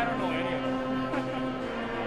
I don't know any of them.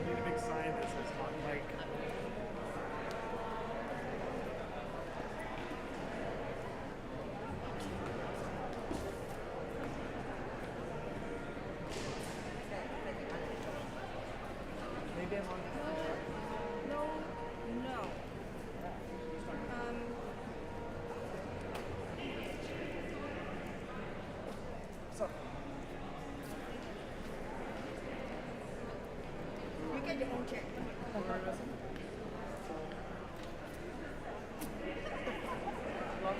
Need a big sign that says hot mic. Maybe I'm on. No, no. So, You get your own check.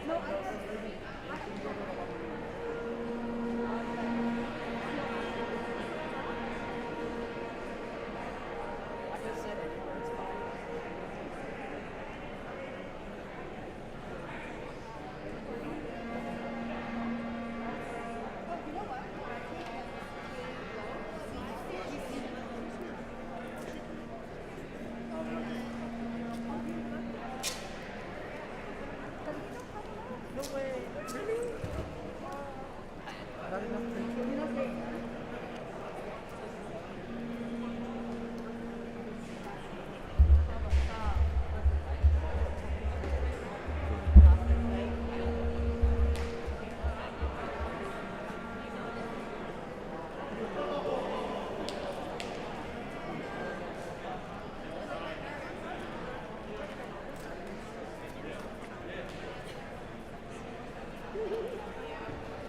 No, I just said anywhere, it's fine. you know what? No way. Really? Not enough printing.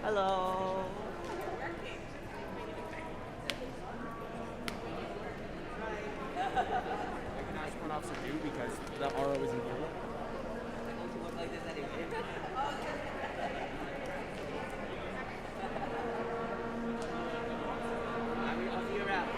Hello. I can ask one officer do because the RO isn't here. Look like this anyway. I'll see you around.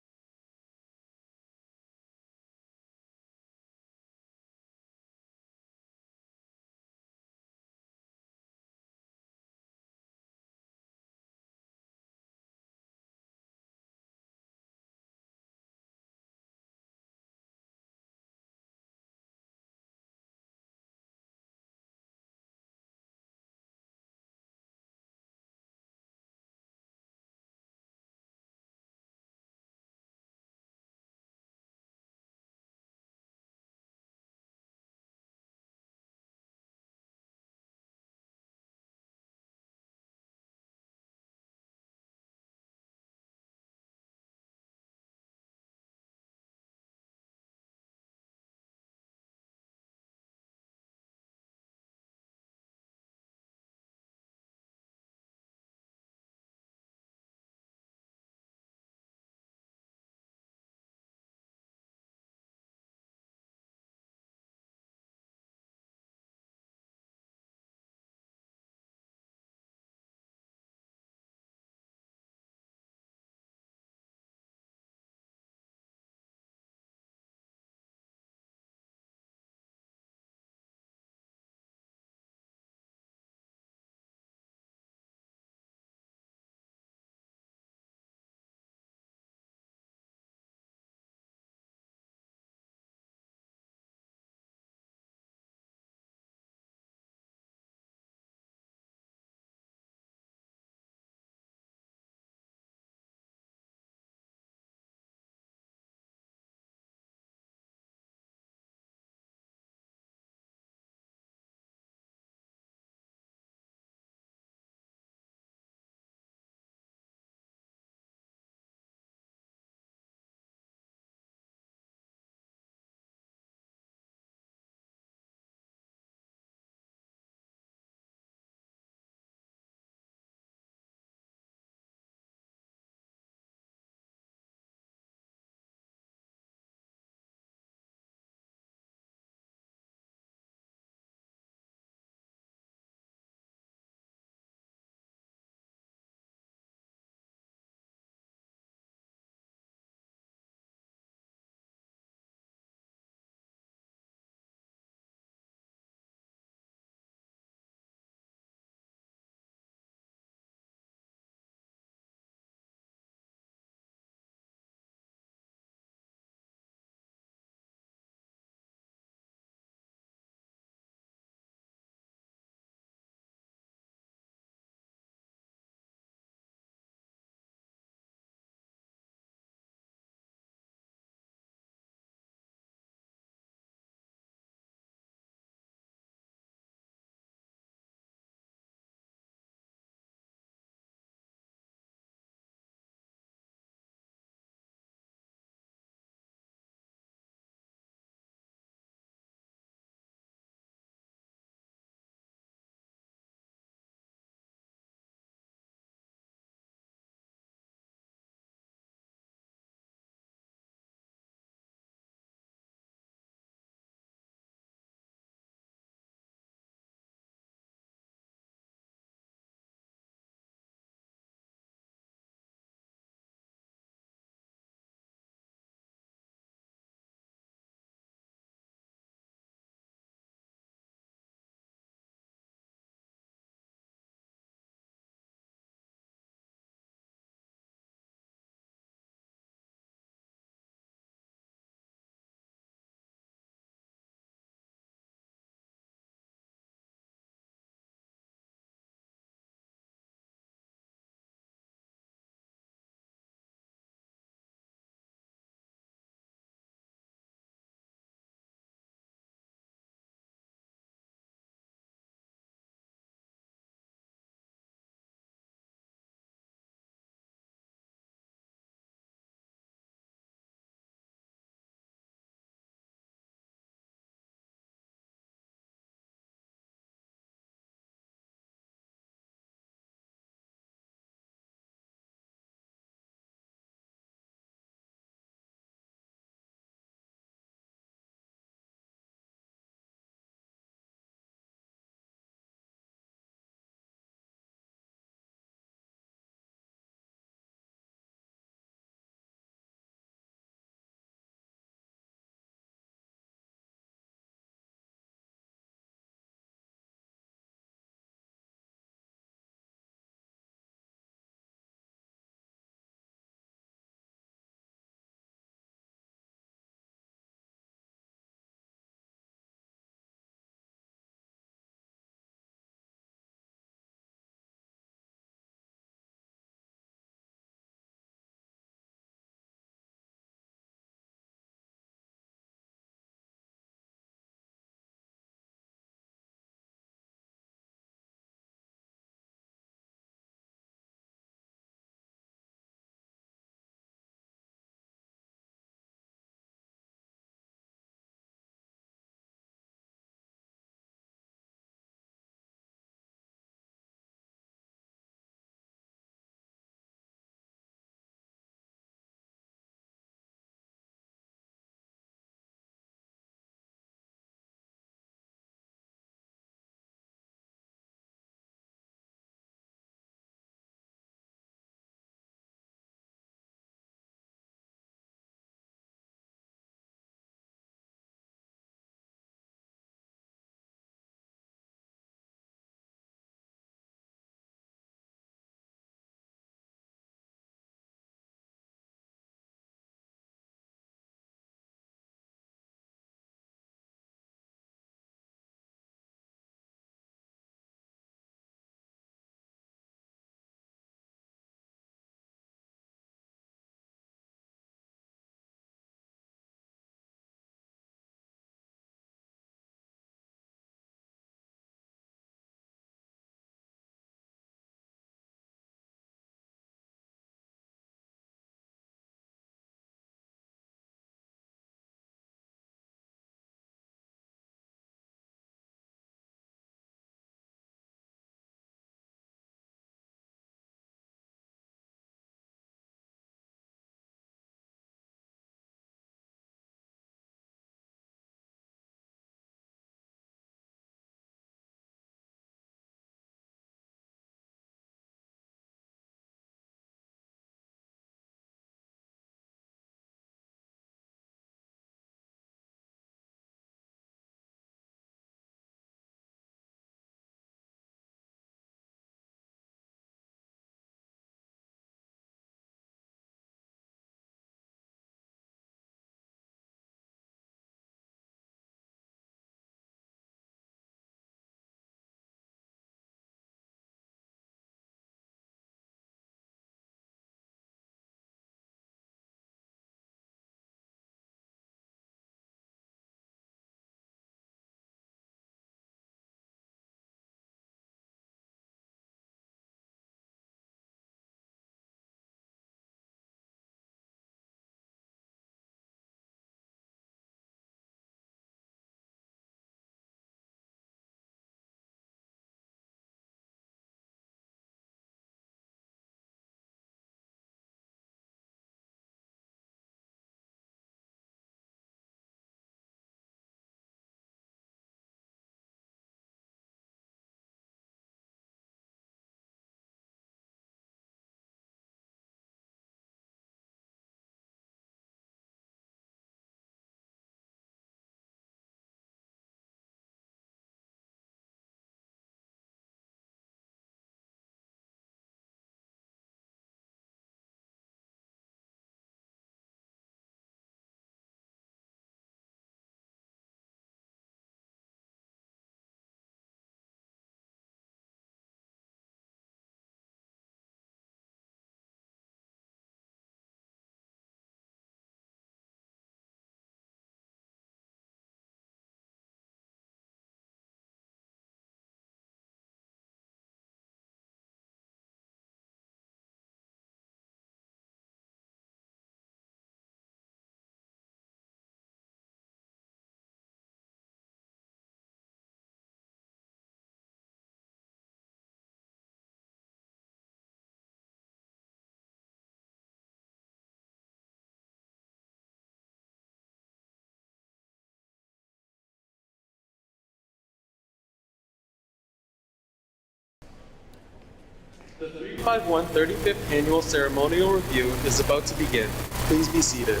351 35th Annual Ceremonial Review is about to begin. Please be seated.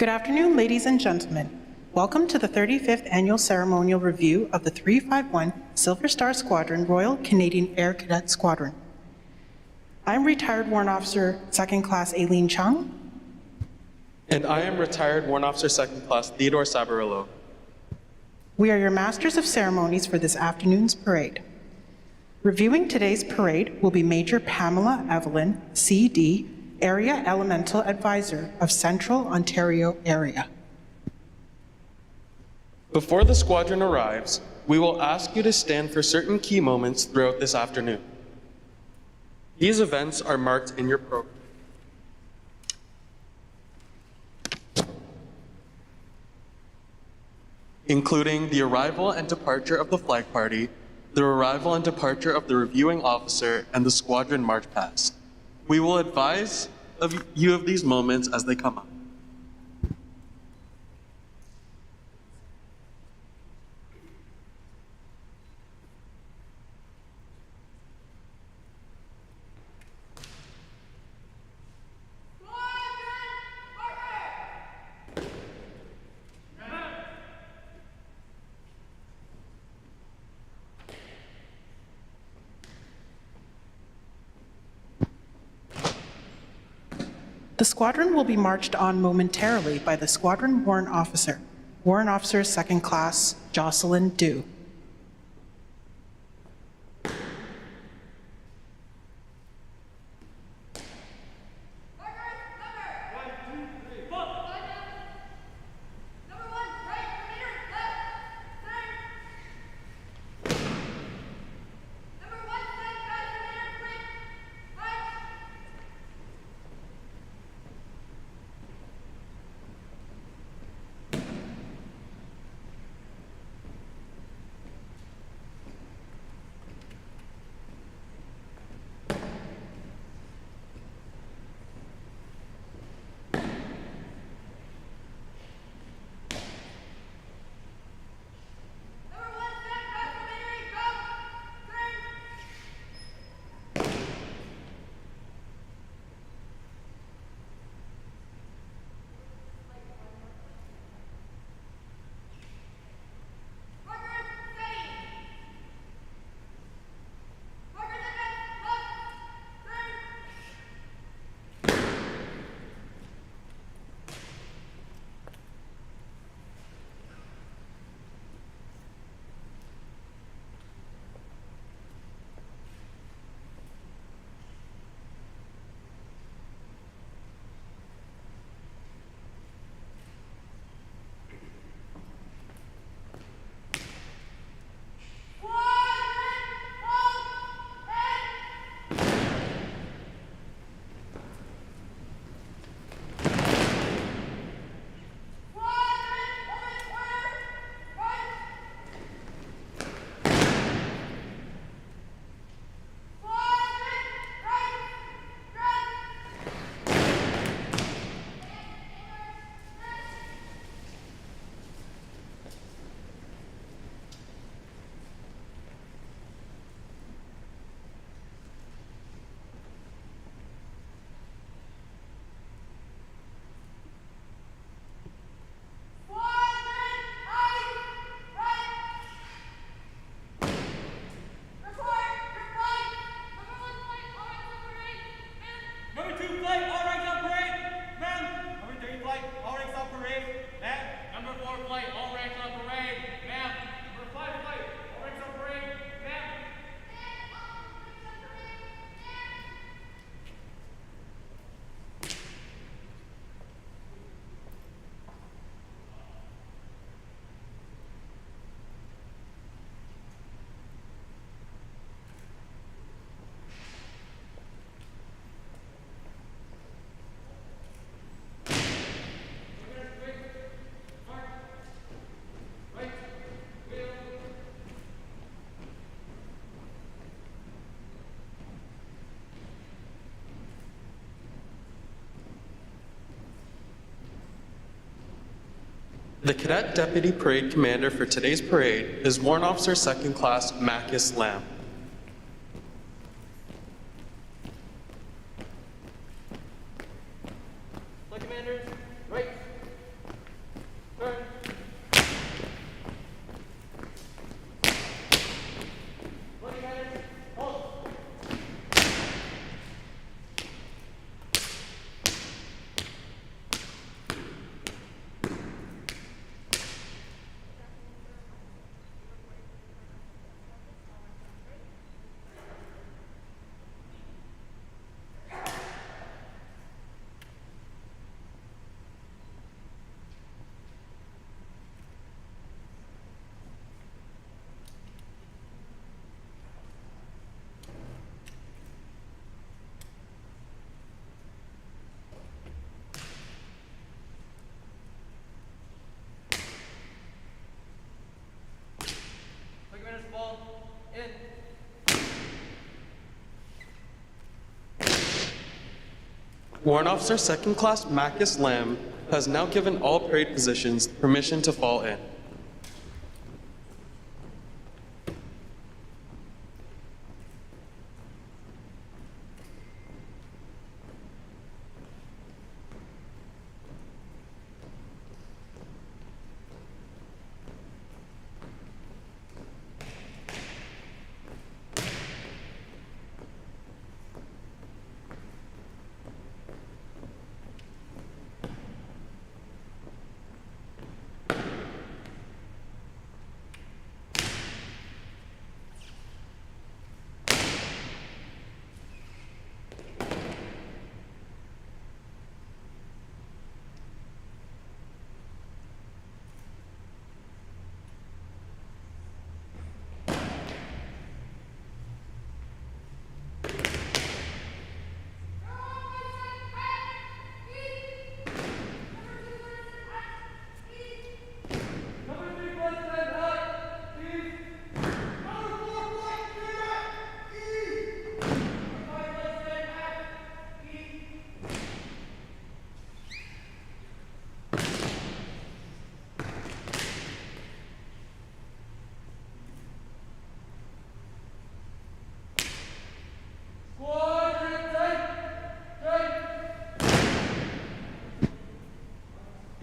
Good afternoon, ladies and gentlemen. Welcome to the 35th Annual Ceremonial Review of the 351 Silver Star Squadron Royal Canadian Air Cadet Squadron. I'm retired Warrant Officer 2nd Class Aileen Chung. And I am retired Warrant Officer 2nd Class Theodore Sabarillo. We are your Masters of Ceremonies for this afternoon's parade. Reviewing today's parade will be Major Pamela Evelyn, CD, Area Elemental Advisor of Central Ontario Area. Before the squadron arrives, we will ask you to stand for certain key moments throughout this afternoon. These events are marked in your program. Including the arrival and departure of the flag party, the arrival and departure of the reviewing officer, and the squadron march past. We will advise you of these moments as they come up. The squadron will be marched on momentarily by the Squadron Warrant Officer, Warrant Officer 2nd Class Jocelyn Dew. The Cadet Deputy Parade Commander for today's parade is Warrant Officer 2nd Class Marcus Lamb. Flight commanders, right. Turn. Flight commanders, hold. Flight commanders, fall in. Warrant Officer 2nd Class Marcus Lamb has now given all parade positions permission to fall in.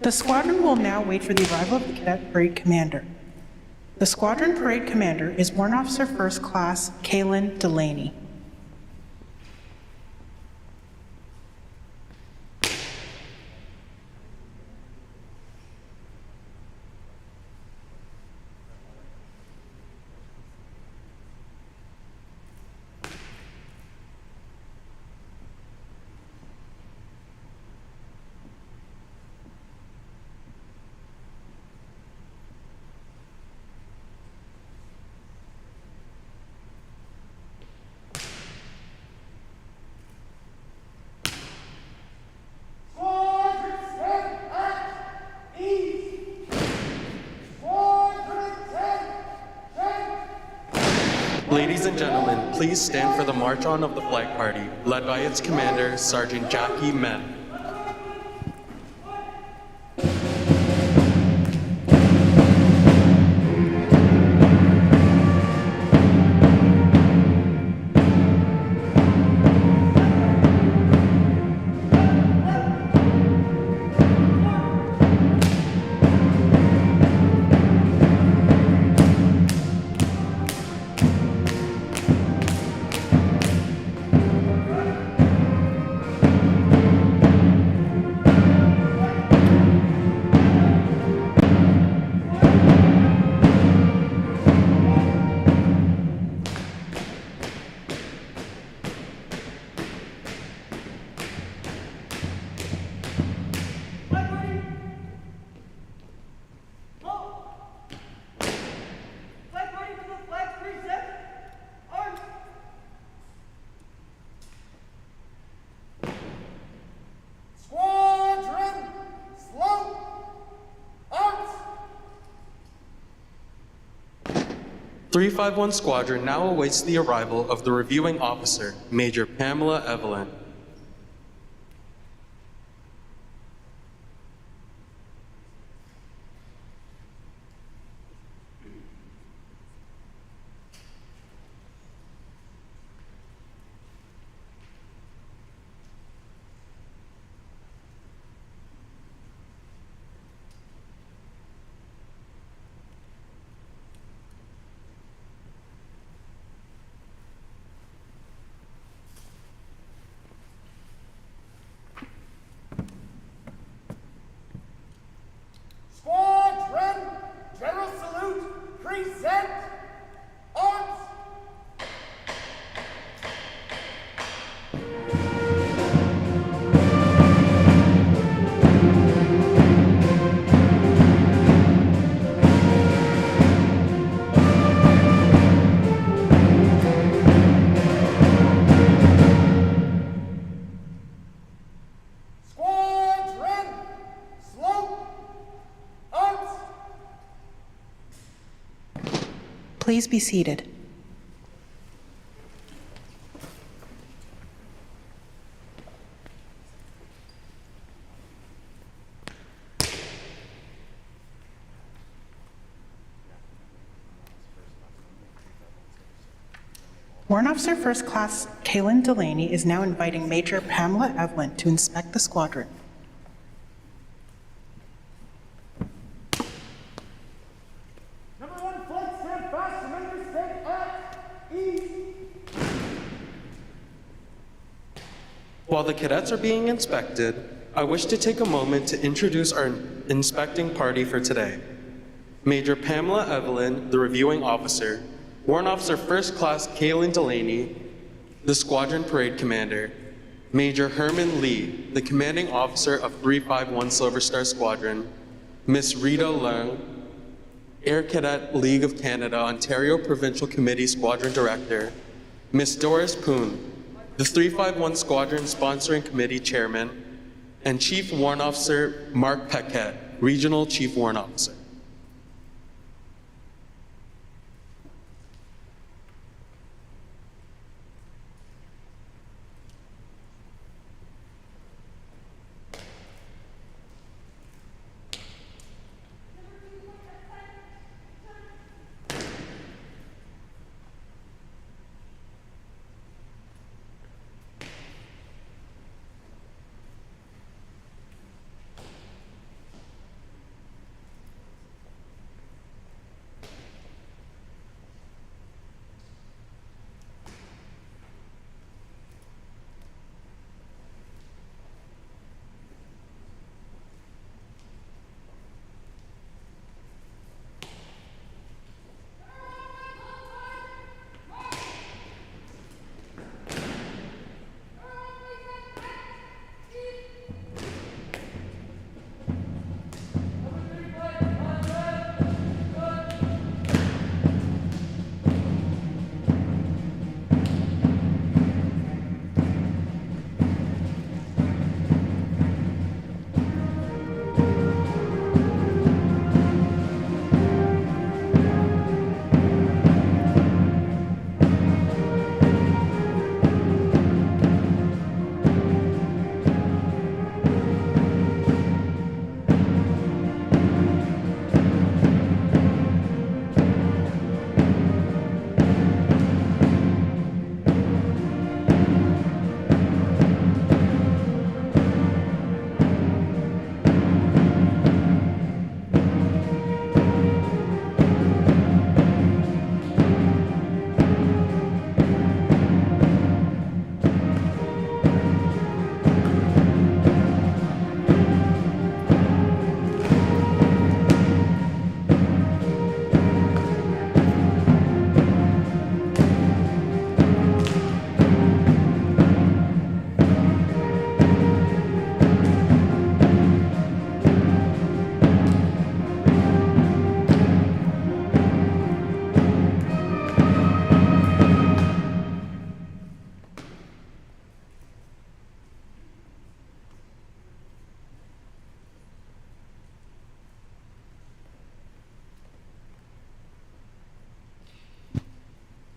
The squadron will now wait for the arrival of the Cadet Parade Commander. The Squadron Parade Commander is Warrant Officer 1st Class Kaylin Delaney. Ladies and gentlemen, please stand for the march on of the flag party, led by its commander, Sergeant Jackie Men. Squadron, slow, arms. 351 Squadron now awaits the arrival of the reviewing officer, Major Pamela Evelyn. Please be seated. Warrant Officer First Class Kaylin Delaney is now inviting Major Pamela Evelyn to inspect the squadron. Number 1 flight, stand fast. Remember, stay at ease. While the cadets are being inspected, I wish to take a moment to introduce our inspecting party for today. Major Pamela Evelyn, the reviewing officer, Warrant Officer First Class Kaylin Delaney, the Squadron Parade Commander, Major Herman Lee, the Commanding Officer of 351 Silver Star Squadron, Miss Rita Leung, Air Cadet League of Canada Ontario Provincial Committee Squadron Director, Miss Doris Poon, the 351 Squadron Sponsoring Committee Chairman, and Chief Warrant Officer Mark Paquette, Regional Chief Warrant Officer.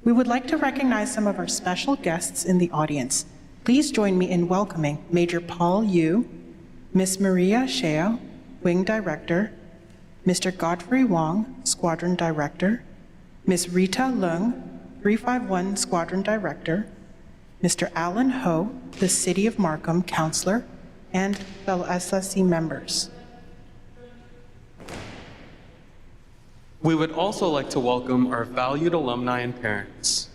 We would like to recognize some of our special guests in the audience. Please join me in welcoming Major Paul Yu, Miss Maria Shea, Wing Director, Mr. Godfrey Wong, Squadron Director, Miss Rita Leung, 351 Squadron Director, Mr. Alan Ho, the City of Markham Councillor, and fellow SSC members. We would also like to welcome our valued alumni and parents.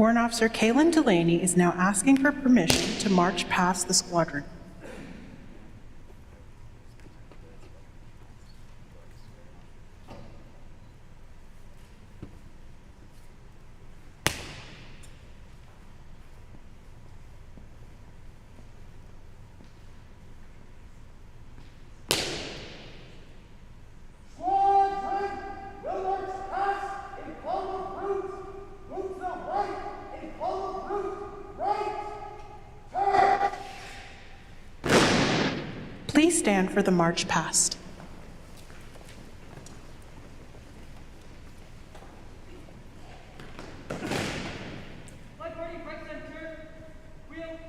Warrant Officer Kaylin Delaney is now asking for permission to march past the squadron. Please stand for the march past. Flag party, right center. Wheel.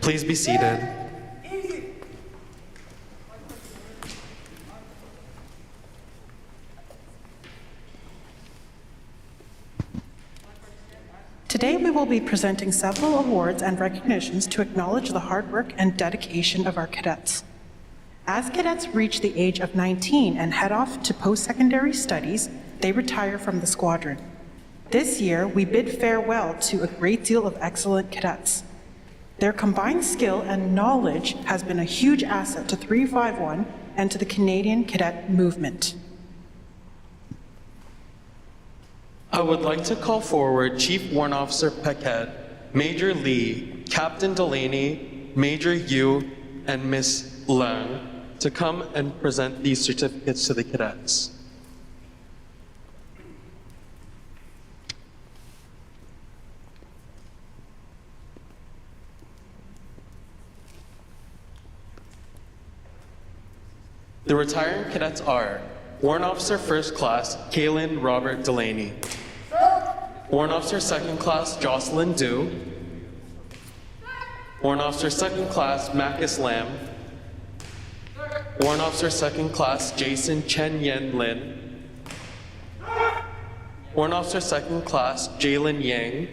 Please be seated. Today, we will be presenting several awards and recognitions to acknowledge the hard work and dedication of our cadets. As cadets reach the age of 19 and head off to post-secondary studies, they retire from the squadron. This year, we bid farewell to a great deal of excellent cadets. Their combined skill and knowledge has been a huge asset to 351 and to the Canadian cadet movement. I would like to call forward Chief Warrant Officer Paquette, Major Lee, Captain Delaney, Major Yu, and Miss Lang to come and present these certificates to the cadets. The retiring cadets are Warrant Officer First Class Kaylin Robert Delaney, Warrant Officer Second Class Jocelyn Dew, Warrant Officer Second Class Marcus Lamb, Warrant Officer Second Class Jason Chen Yen Lin, Warrant Officer Second Class Jalen Yang,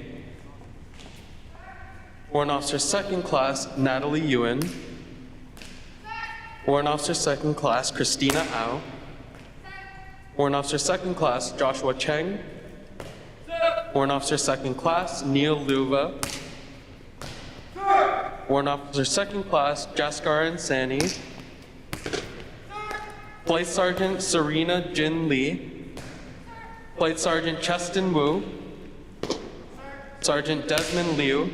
Warrant Officer Second Class Natalie Ewan, Warrant Officer Second Class Christina Au, Warrant Officer Second Class Joshua Cheng, Warrant Officer Second Class Neil Luva, Warrant Officer Second Class Jaskar Insani, Flight Sergeant Serena Jin Lee, Flight Sergeant Cheston Wu, Sergeant Desmond Liu,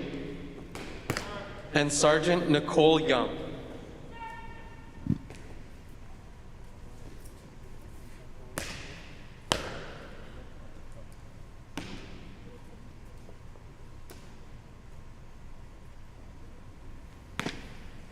and Sergeant Nicole Young.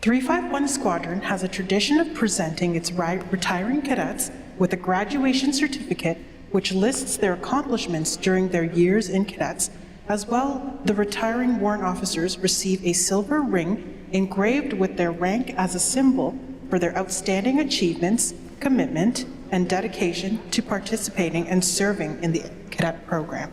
The 351 Squadron has a tradition of presenting its retiring cadets with a graduation certificate which lists their accomplishments during their years in cadets. As well, the retiring warrant officers receive a silver ring engraved with their rank as a symbol for their outstanding achievements, commitment, and dedication to participating and serving in the cadet program.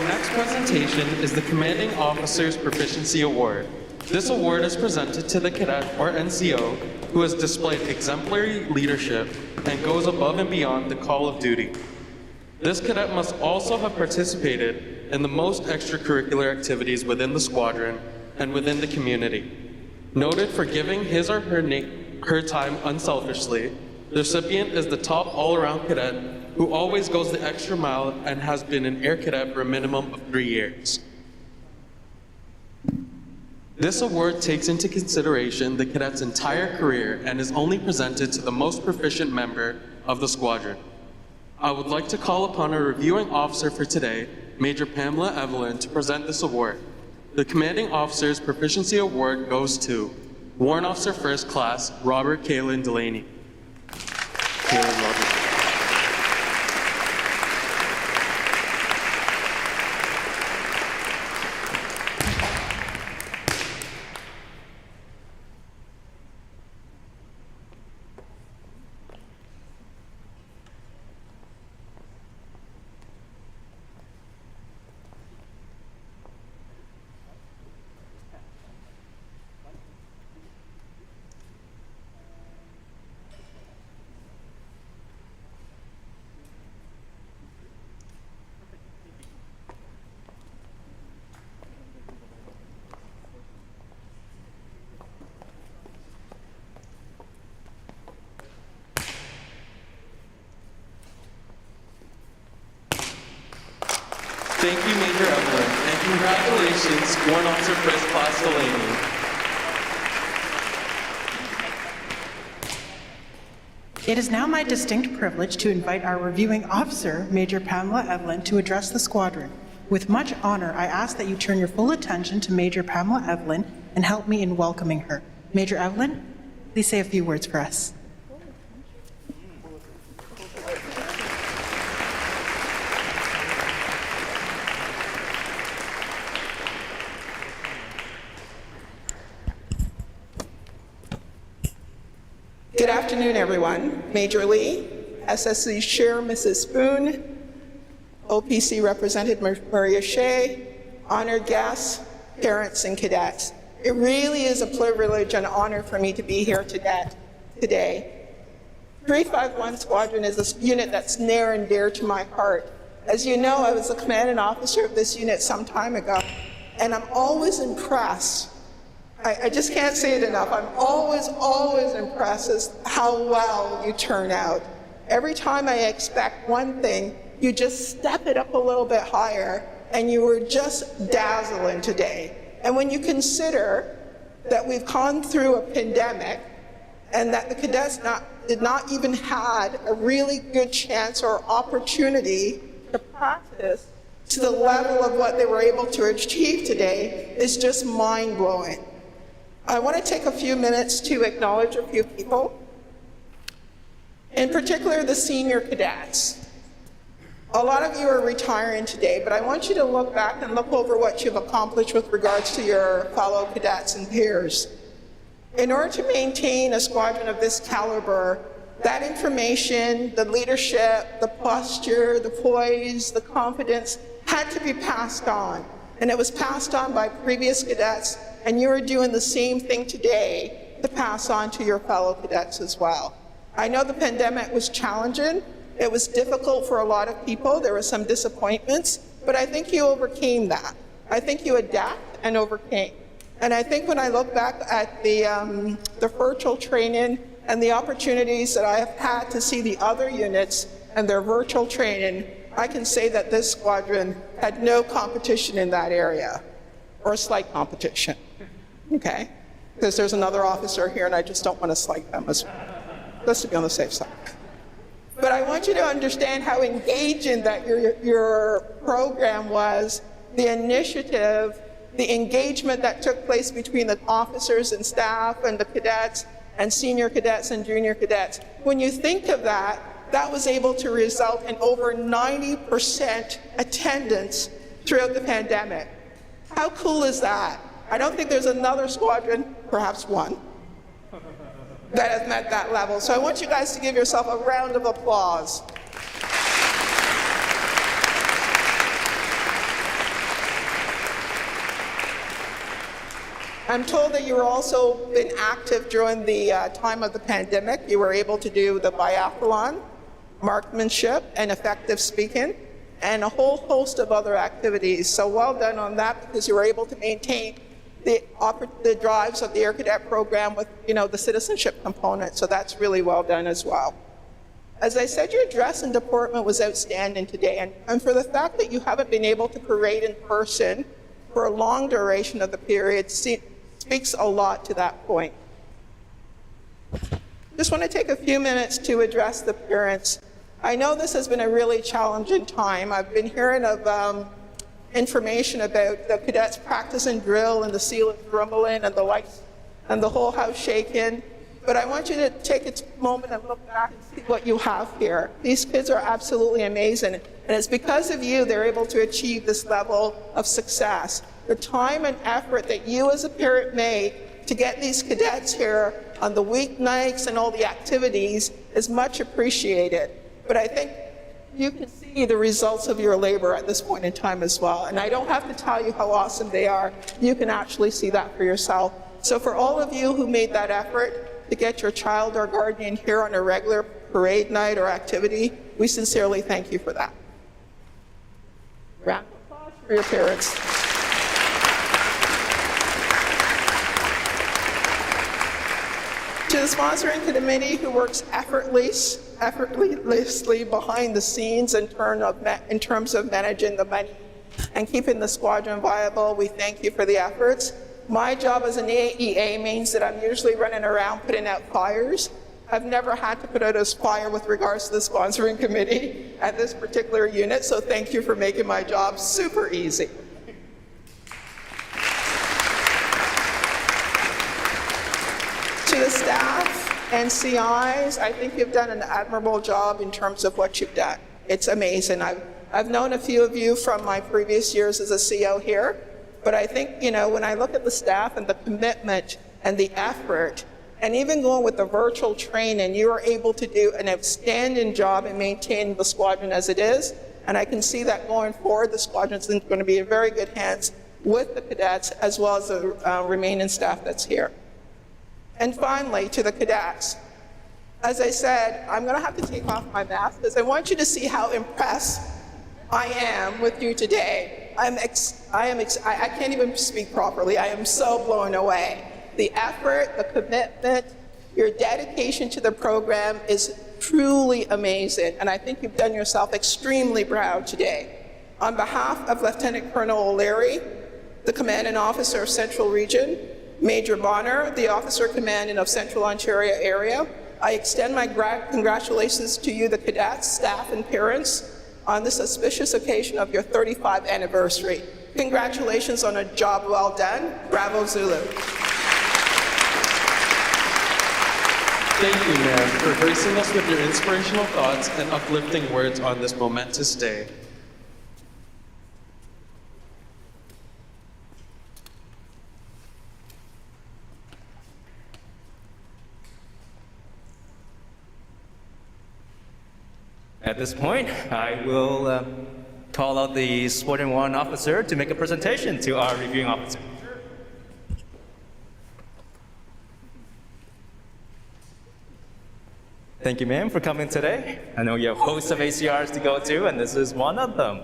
next presentation is the Commanding Officer's Proficiency Award. This award is presented to the cadet or NCO who has displayed exemplary leadership and goes above and beyond the call of duty. This cadet must also have participated in the most extracurricular activities within the squadron and within the community. Noted for giving his or her time unselfishly, the recipient is the top all-around cadet who always goes the extra mile and has been an air cadet for a minimum of 3 years. This award takes into consideration the cadet's entire career and is only presented to the most proficient member of the squadron. I would like to call upon our reviewing officer for today, Major Pamela Evelyn, to present this award. The Commanding Officer's Proficiency Award goes to Warrant Officer First Class, Robert Kalen Delaney. Kalen Robert. Thank you, Major Evelyn, and congratulations, Warrant Officer First Class Delaney. It is now my distinct privilege to invite our reviewing officer, Major Pamela Evelyn, to address the squadron. With much honor, I ask that you turn your full attention to Major Pamela Evelyn and help me in welcoming her. Major Evelyn, please say a few words for us. Good afternoon, everyone. Major Lee, SSC Chair Mrs. Spoon, OPC Representative Maria Shea, honored guests, parents, and cadets. It really is a privilege and honor for me to be here today. 351 Squadron is a unit that's near and dear to my heart. As you know, I was the commanding officer of this unit some time ago, and I'm always impressed. I just can't say it enough. I'm always impressed as how well you turn out. Every time I expect one thing, you just step it up a little bit higher, and you were just dazzling today. And when you consider that we've gone through a pandemic and that the cadets did not even had a really good chance or opportunity to practice to the level of what they were able to achieve today, is just mind-blowing. I want to take a few minutes to acknowledge a few people, in particular the senior cadets. A lot of you are retiring today, but I want you to look back and look over what you've accomplished with regards to your fellow cadets and peers. In order to maintain a squadron of this caliber, that information, the leadership, the posture, the poise, the confidence had to be passed on. And it was passed on by previous cadets, and you are doing the same thing today to pass on to your fellow cadets as well. I know the pandemic was challenging. It was difficult for a lot of people. There were some disappointments, but I think you overcame that. I think you adapt and overcame. And I think when I look back at the virtual training and the opportunities that I have had to see the other units and their virtual training, I can say that this squadron had no competition in that area, or slight competition, okay? Because there's another officer here and I just don't want to slight them, just to be on the safe side. But I want you to understand how engaging that your program was, the initiative, the engagement that took place between the officers and staff and the cadets and senior cadets and junior cadets. When you think of that, that was able to result in over 90% attendance throughout the pandemic. How cool is that? I don't think there's another squadron, perhaps one, that has met that level. So I want you guys to give yourself a round of applause. I'm told that you were also been active during the time of the pandemic. You were able to do the biathlon, marksmanship, and effective speaking, and a whole host of other activities. So well done on that, because you were able to maintain the drives of the Air Cadet program with, the citizenship component. So that's really well done as well. As I said, your dress and deportment was outstanding today, and for the fact that you haven't been able to parade in person for a long duration of the period speaks a lot to that point. Just want to take a few minutes to address the parents. I know this has been a really challenging time. I've been hearing of information about the cadets practice and drill and the ceiling rumbling and the lights and the whole house shaking. But I want you to take a moment and look back and see what you have here. These kids are absolutely amazing. And it's because of you they're able to achieve this level of success. The time and effort that you as a parent made to get these cadets here on the weeknights and all the activities is much appreciated. But I think you can see the results of your labor at this point in time as well. And I don't have to tell you how awesome they are. You can actually see that for yourself. So for all of you who made that effort to get your child or guardian here on a regular parade night or activity, we sincerely thank you for that. Round of applause for your parents. To the sponsoring committee who works effortlessly behind the scenes in terms of managing the money and keeping the squadron viable, we thank you for the efforts. My job as an AEA means that I'm usually running around putting out fires. I've never had to put out a fire with regards to the sponsoring committee at this particular unit, so thank you for making my job super easy. To the staff and CIs, I think you've done an admirable job in terms of what you've done. It's amazing. I've known a few of you from my previous years as a CO here, but I think, when I look at the staff and the commitment and the effort, and even going with the virtual training, you are able to do an outstanding job in maintaining the squadron as it is. And I can see that going forward, the squadron's going to be in very good hands with the cadets as well as the remaining staff that's here. And finally, to the cadets, as I said, I'm going to have to take off my mask because I want you to see how impressed I am with you today. I can't even speak properly. I am so blown away. The effort, the commitment, your dedication to the program is truly amazing, and I think you've done yourself extremely proud today. On behalf of Lieutenant Colonel O'Leary, the Commanding Officer of Central Region, Major Bonner, the Officer Commanding of Central Ontario Area, I extend my congratulations to you, the cadets, staff, and parents, on this auspicious occasion of your 35th anniversary. Congratulations on a job well done. Bravo, Zulu. Thank you, ma'am, for gracing us with your inspirational thoughts and uplifting words on this momentous day. At this point, I will call out the Squadron 1 officer to make a presentation to our reviewing officer. Thank you, ma'am, for coming today. I know you have hosts of ACRs to go to, and this is one of them.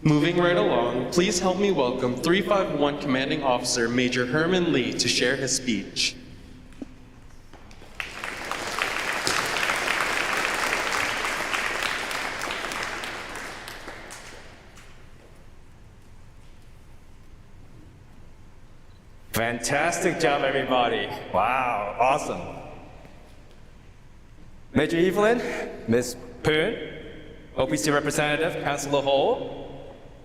Moving right along, please help me welcome 351 Commanding Officer Major Herman Lee to share his speech. Fantastic job, everybody. Wow, awesome. Major Evelyn, Ms. Poon, OPC Representative, Councilor Hall,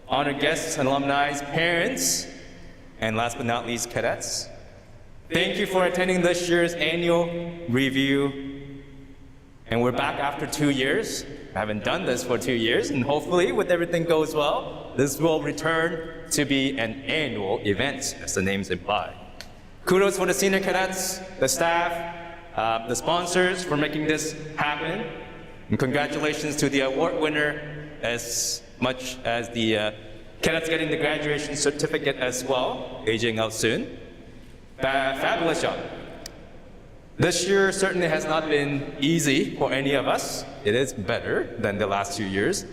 honored guests and alumni, parents, and last but not least, cadets. Thank you for attending this year's annual review. And we're back after 2 years. I haven't done this for 2 years, and hopefully, with everything goes well, this will return to be an annual event, as the names imply. Kudos for the senior cadets, the staff, the sponsors for making this happen. And congratulations to the award winner, as much as the cadets getting the graduation certificate as well, aging out soon. Fabulous job. This year certainly has not been easy for any of us. It is better than the last 2 years.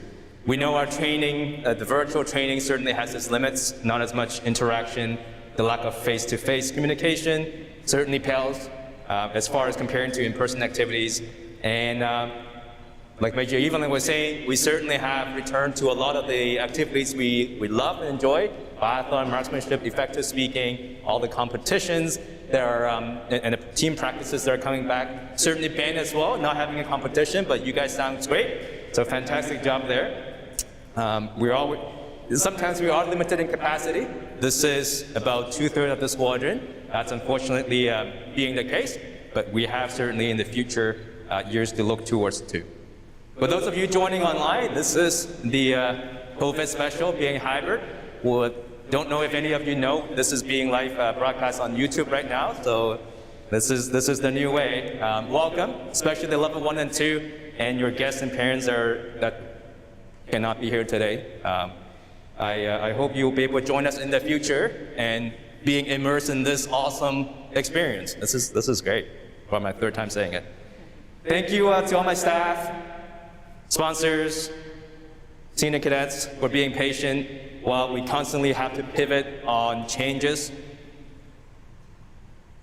We know our training, the virtual training certainly has its limits, not as much interaction, the lack of face-to-face communication certainly pales as far as comparing to in-person activities. And like Major Evelyn was saying, we certainly have returned to a lot of the activities we love and enjoy, biathlon, marksmanship, effective speaking, all the competitions that are, and the team practices that are coming back. Certainly Ben as well, not having a competition, but you guys sound great. So fantastic job there. Sometimes we are limited in capacity. This is about 2/3 of the squadron. That's unfortunately being the case, but we have certainly in the future years to look towards too. For those of you joining online, this is the COVID special being hybrid. Don't know if any of you know, this is being live broadcast on YouTube right now, so this is the new way. Welcome, especially the level 1 and 2, and your guests and parents that cannot be here today. I hope you'll be able to join us in the future and being immersed in this awesome experience. This is great. For my 3rd time saying it. Thank you to all my staff, sponsors, senior cadets for being patient while we constantly have to pivot on changes.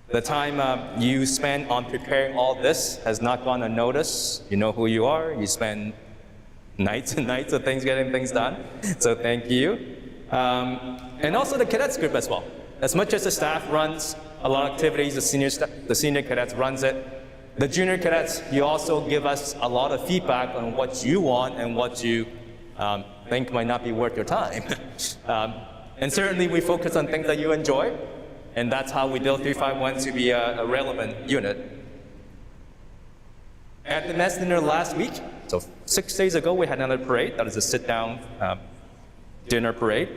The time you spend on preparing all this has not gone unnoticed. You know who you are. You spend nights and nights of getting things done. So thank you. And also the cadets group as well. As much as the staff runs a lot of activities, the senior cadets runs it. The junior cadets, you also give us a lot of feedback on what you want and what you think might not be worth your time. And certainly we focus on things that you enjoy, and that's how we build 351 to be a relevant unit. At the mess dinner last week, so 6 days ago, we had another parade. That is a sit-down dinner parade.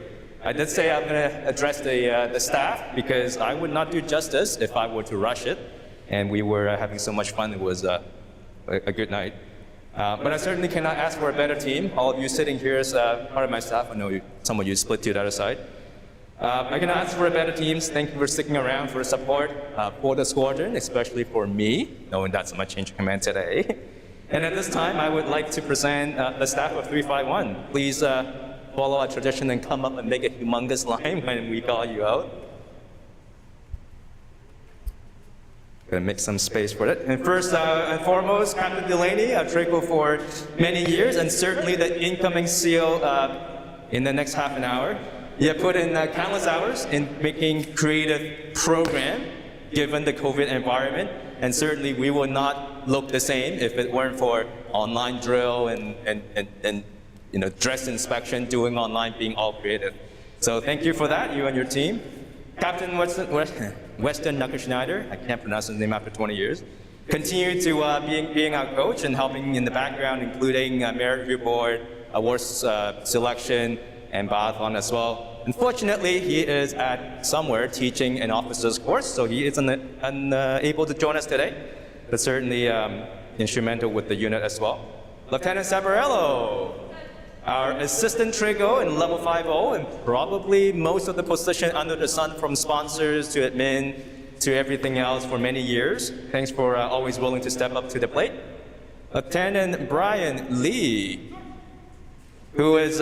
I did say I'm going to address the staff because I would not do justice if I were to rush it. And we were having so much fun. It was a good night. But I certainly cannot ask for a better team. All of you sitting here as part of my staff. I know some of you split to the other side. I cannot ask for a better team. Thank you for sticking around for the support for the squadron, especially for me, knowing that's my change of command today. And at this time, I would like to present the staff of 351. Please follow our tradition and come up and make a humongous line when we call you out. Gonna make some space for it. And first and foremost, Captain Delaney, I've Trico for many years, and certainly the incoming SEAL in the next half an hour. You have put in countless hours in making creative program, given the COVID environment, and certainly we will not look the same if it weren't for online drill and dress inspection, doing online, being all creative. So thank you for that, you and your team. Captain Weston Nucker-Schneider, I can't pronounce his name after 20 years, continue to being our coach and helping in the background, including Merit Review Board, awards selection, and biathlon as well. Unfortunately, he is at somewhere teaching an officer's course, so he is unable to join us today, but certainly instrumental with the unit as well. Lieutenant Sabarello, our assistant Trigo in level 5-0, and probably most of the position under the sun, from sponsors to admin to everything else, for many years. Thanks for always willing to step up to the plate. Lieutenant Brian Lee, who is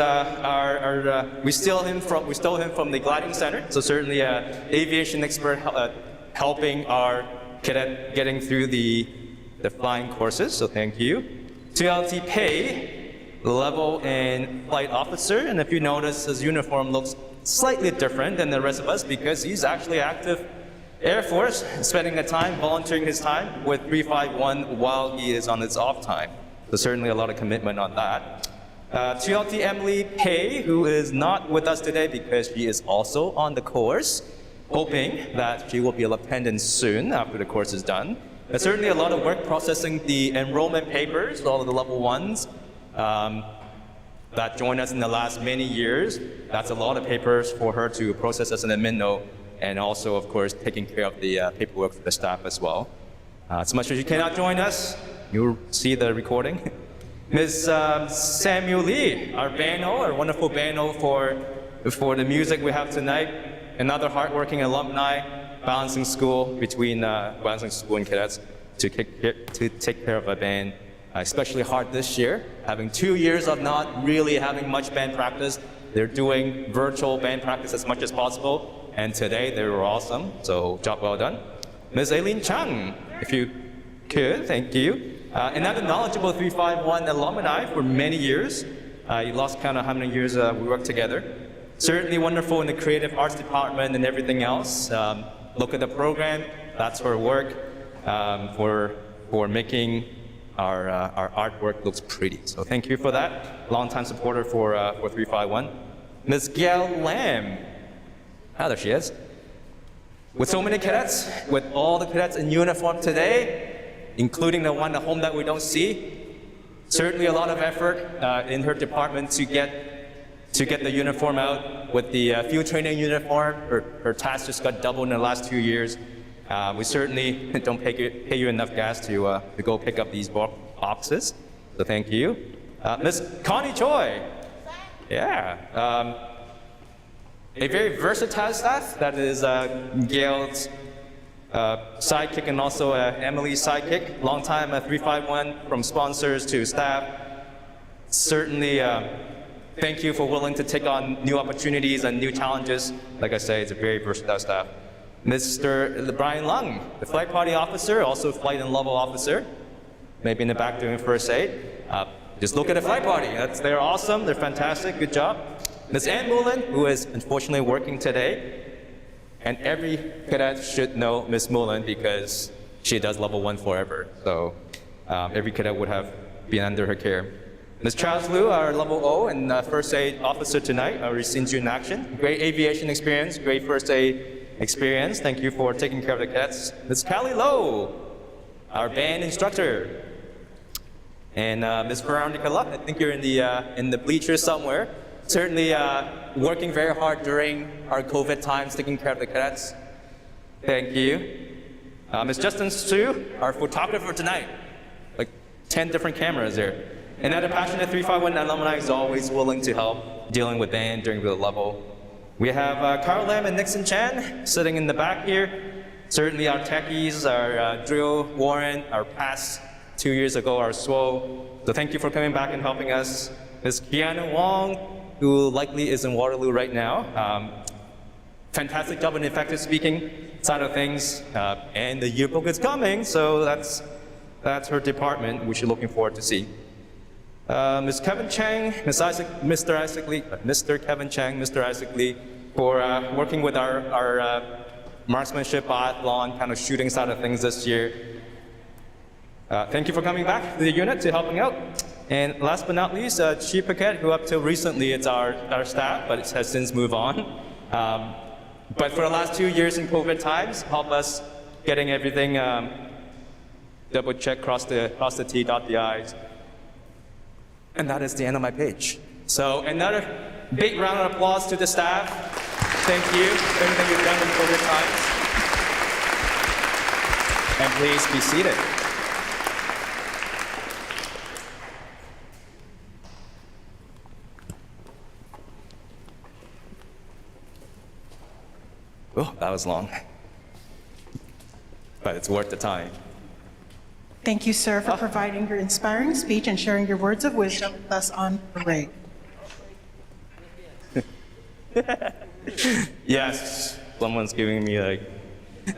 we stole him from the gliding center, so certainly aviation expert, helping our cadet getting through the flying courses, so thank you. 2LT Pei, level and flight officer, and if you notice, his uniform looks slightly different than the rest of us because he's actually active Air Force, spending the time, volunteering his time with 351 while he is on his off time. So certainly a lot of commitment on that. 2LT Emily Pei, who is not with us today because she is also on the course. hoping that she will be a lieutenant soon after the course is done. There's certainly a lot of work processing the enrollment papers, all of the level ones that joined us in the last many years. That's a lot of papers for her to process as an admin note, and also, of course, taking care of the paperwork for the staff as well. As much as you cannot join us, you'll see the recording. Ms. Samuel Lee, our bano, our wonderful bano for the music we have tonight. Another hardworking alumni, balancing school between balancing school and cadets to take care of a band. Especially hard this year, having 2 years of not really having much band practice. They're doing virtual band practice as much as possible, and today they were awesome, so job well done. Ms. Aileen Chung, if you could, thank you. Another knowledgeable 351 alumni for many years. You lost count of how many years we worked together. Certainly wonderful in the creative arts department and everything else. Look at the program, that's her work for making our artwork looks pretty. So thank you for that. Longtime supporter for 351. Ms. Gail Lam. There she is. With so many cadets, with all the cadets in uniform today, including the one at home that we don't see, certainly a lot of effort in her department to get the uniform out. With the field training uniform, her task just got doubled in the last 2 years. We certainly don't pay you enough gas to go pick up these boxes, so thank you. Ms. Connie Choi. Yeah. A very versatile staff. That is Gail's sidekick and also Emily's sidekick. Long time at 351, from sponsors to staff. Certainly, thank you for willing to take on new opportunities and new challenges. Like I say, it's a very versatile staff. Mr. Brian Lung, the flight party officer, also flight and level officer, maybe in the back doing first aid. Just look at the flight party. They're awesome, they're fantastic, good job. Ms. Ann Mullen, who is unfortunately working today, and every cadet should know Ms. Mullen because she does level 1 forever. So every cadet would have been under her care. Ms. Charles Liu, our level O and first aid officer tonight, we've seen you in action. Great aviation experience, great first aid experience. Thank you for taking care of the cadets. Ms. Callie Lowe, our band instructor. And Ms. Veronica Luck, I think you're in the bleachers somewhere. Certainly working very hard during our COVID times, taking care of the cadets. Thank you. Ms. Justin Su, our photographer tonight. Like 10 different cameras there. Another passionate 351 alumni is always willing to help dealing with band during the level. We have Carl Lam and Nixon Chan sitting in the back here. Certainly our techies, our drill Warren, our past 2 years ago, our SWO. So thank you for coming back and helping us. Ms. Kiana Wong, who likely is in Waterloo right now. Fantastic job in effective speaking side of things. And the yearbook is coming, so that's her department, which you're looking forward to see. Ms. Kevin Chang, Mr. Isaac Lee, Mr. Kevin Chang, Mr. Isaac Lee, for working with our marksmanship, biathlon, kind of shooting side of things this year. Thank you for coming back to the unit, to helping out. And last but not least, Chief Paquette, who up till recently it's our staff, but it has since moved on. But for the last 2 years in COVID times, help us getting everything double check, cross the T, dot the I's. And that is the end of my page. So another big round of applause to the staff. Thank you for everything you've done in COVID times. And please be seated. Oh, that was long. But it's worth the time. Thank you, sir, for providing your inspiring speech and sharing your words of wisdom with us on parade. Yes, someone's giving me like,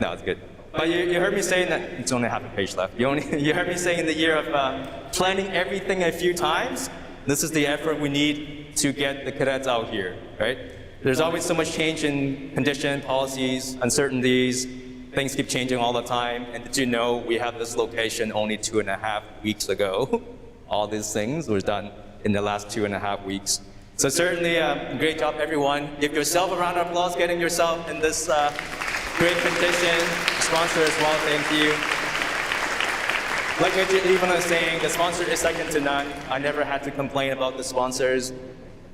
no, it's good. But you heard me saying that, it's only half a page left. You heard me saying in the year of planning everything a few times, this is the effort we need to get the cadets out here, right? There's always so much change in condition, policies, uncertainties. Things keep changing all the time. And did you know we have this location only 2.5 weeks ago? All these things were done in the last 2.5 weeks. So certainly, great job, everyone. Give yourself a round of applause getting yourself in this Great condition. Sponsor as well, thank you. Like Evan was saying, the sponsor is second to none. I never had to complain about the sponsors.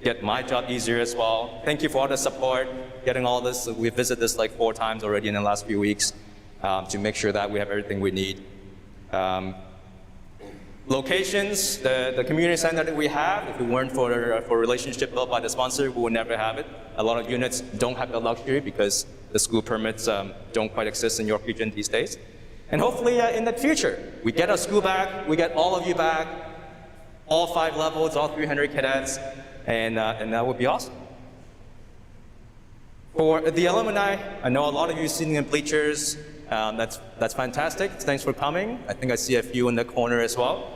Get my job easier as well. Thank you for all the support, getting all this. We visited this like 4 times already in the last few weeks to make sure that we have everything we need. Locations, the community center that we have, if it weren't for a relationship built by the sponsor, we would never have it. A lot of units don't have the luxury because the school permits don't quite exist in York Region these days. And hopefully in the future, we get our school back, we get all of you back, all 5 levels, all 300 cadets, and that would be awesome. For the alumni, I know a lot of you sitting in bleachers. That's fantastic. Thanks for coming. I think I see a few in the corner as well.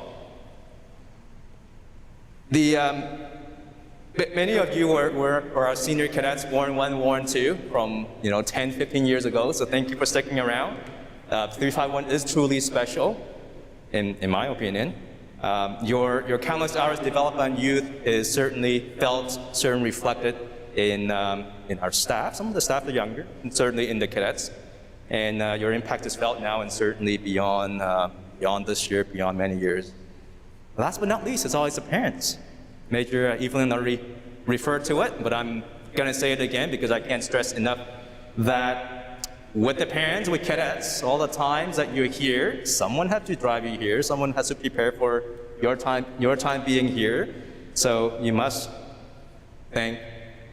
Many of you were our senior cadets, Warren 1, Warren 2, from 10, 15 years ago. So thank you for sticking around. 351 is truly special, in my opinion. Your countless hours developed on youth is certainly felt, certainly reflected in our staff. Some of the staff are younger, and certainly in the cadets. And your impact is felt now and certainly beyond this year, beyond many years. Last but not least, it's always the parents. Major Evelyn already referred to it, but I'm gonna say it again because I can't stress enough that with the parents, with cadets, all the times that you're here, someone has to drive you here, someone has to prepare for your time being here. So you must thank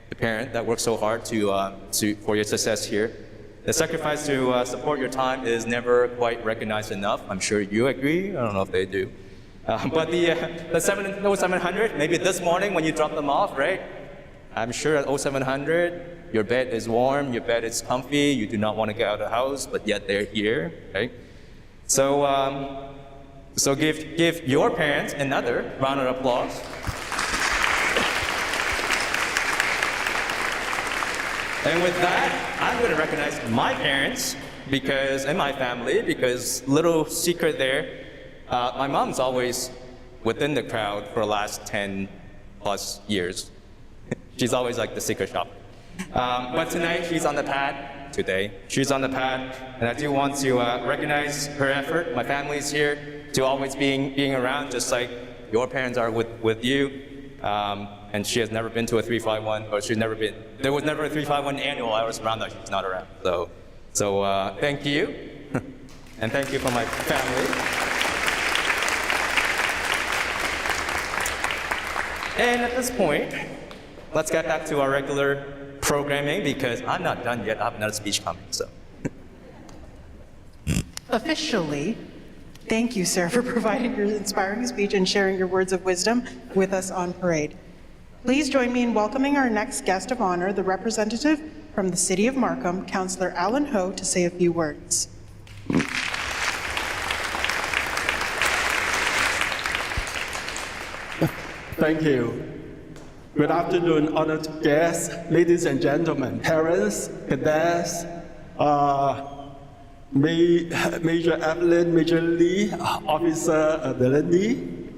the parent that worked so hard for your success here. The sacrifice to support your time is never quite recognized enough. I'm sure you agree. I don't know if they do. But the 0700, maybe this morning when you drop them off, right? I'm sure at 0700, your bed is warm, your bed is comfy, you do not want to get out of the house, but yet they're here, right? So give your parents another round of applause. And with that, I'm going to recognize my parents and my family, because little secret there, my mom's always within the crowd for the last 10 plus years. She's always like the secret shop. But tonight, she's on the pad. Today, she's on the pad. And I do want to recognize her effort. My family's here to always being around, just like your parents are with you. And she has never been to a 351, or there was never a 351 annual. I was around that she's not around. So thank you. And thank you for my family. And at this point, let's get back to our regular programming because I'm not done yet. I have another speech coming, so. Officially, thank you, sir, for providing your inspiring speech and sharing your words of wisdom with us on parade. Please join me in welcoming our next guest of honor, the representative from the City of Markham, Councillor Alan Ho, to say a few words. Thank you. Good afternoon, honored guests, ladies and gentlemen, parents, cadets, Major Evelyn, Major Lee, Officer Delaney.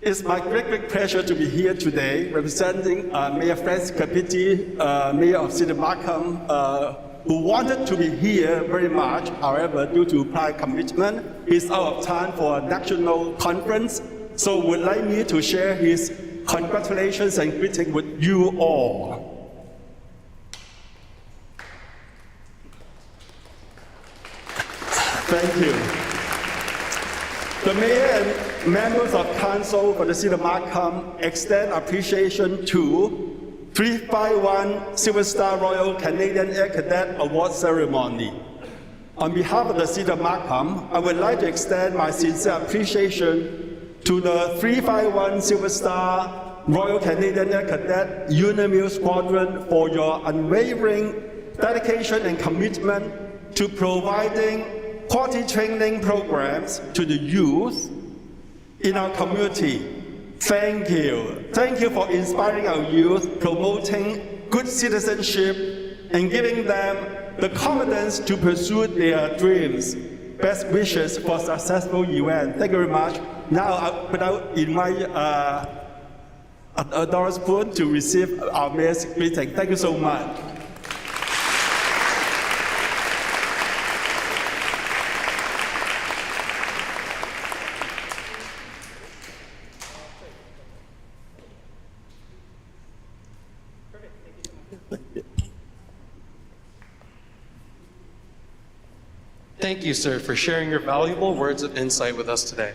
It's my great pleasure to be here today representing Mayor Francis Capiti, Mayor of City of Markham, who wanted to be here very much. However, due to prior commitment, he's out of time for a national conference. So would like me to share his congratulations and greeting with you all. Thank you. The Mayor and members of Council for the City of Markham extend appreciation to 351 Silver Star Royal Canadian Air Cadet Award Ceremony. On behalf of the City of Markham, I would like to extend my sincere appreciation to the 351 Silver Star Royal Canadian Air Cadet Unimil Squadron for your unwavering dedication and commitment to providing quality training programs to the youth in our community. Thank you. Thank you for inspiring our youth, promoting good citizenship, and giving them the confidence to pursue their dreams. Best wishes for a successful event. Thank you very much. Now, I invite Doris Poon to receive our mayor's greeting. Thank you so much. Thank you, sir, for sharing your valuable words of insight with us today.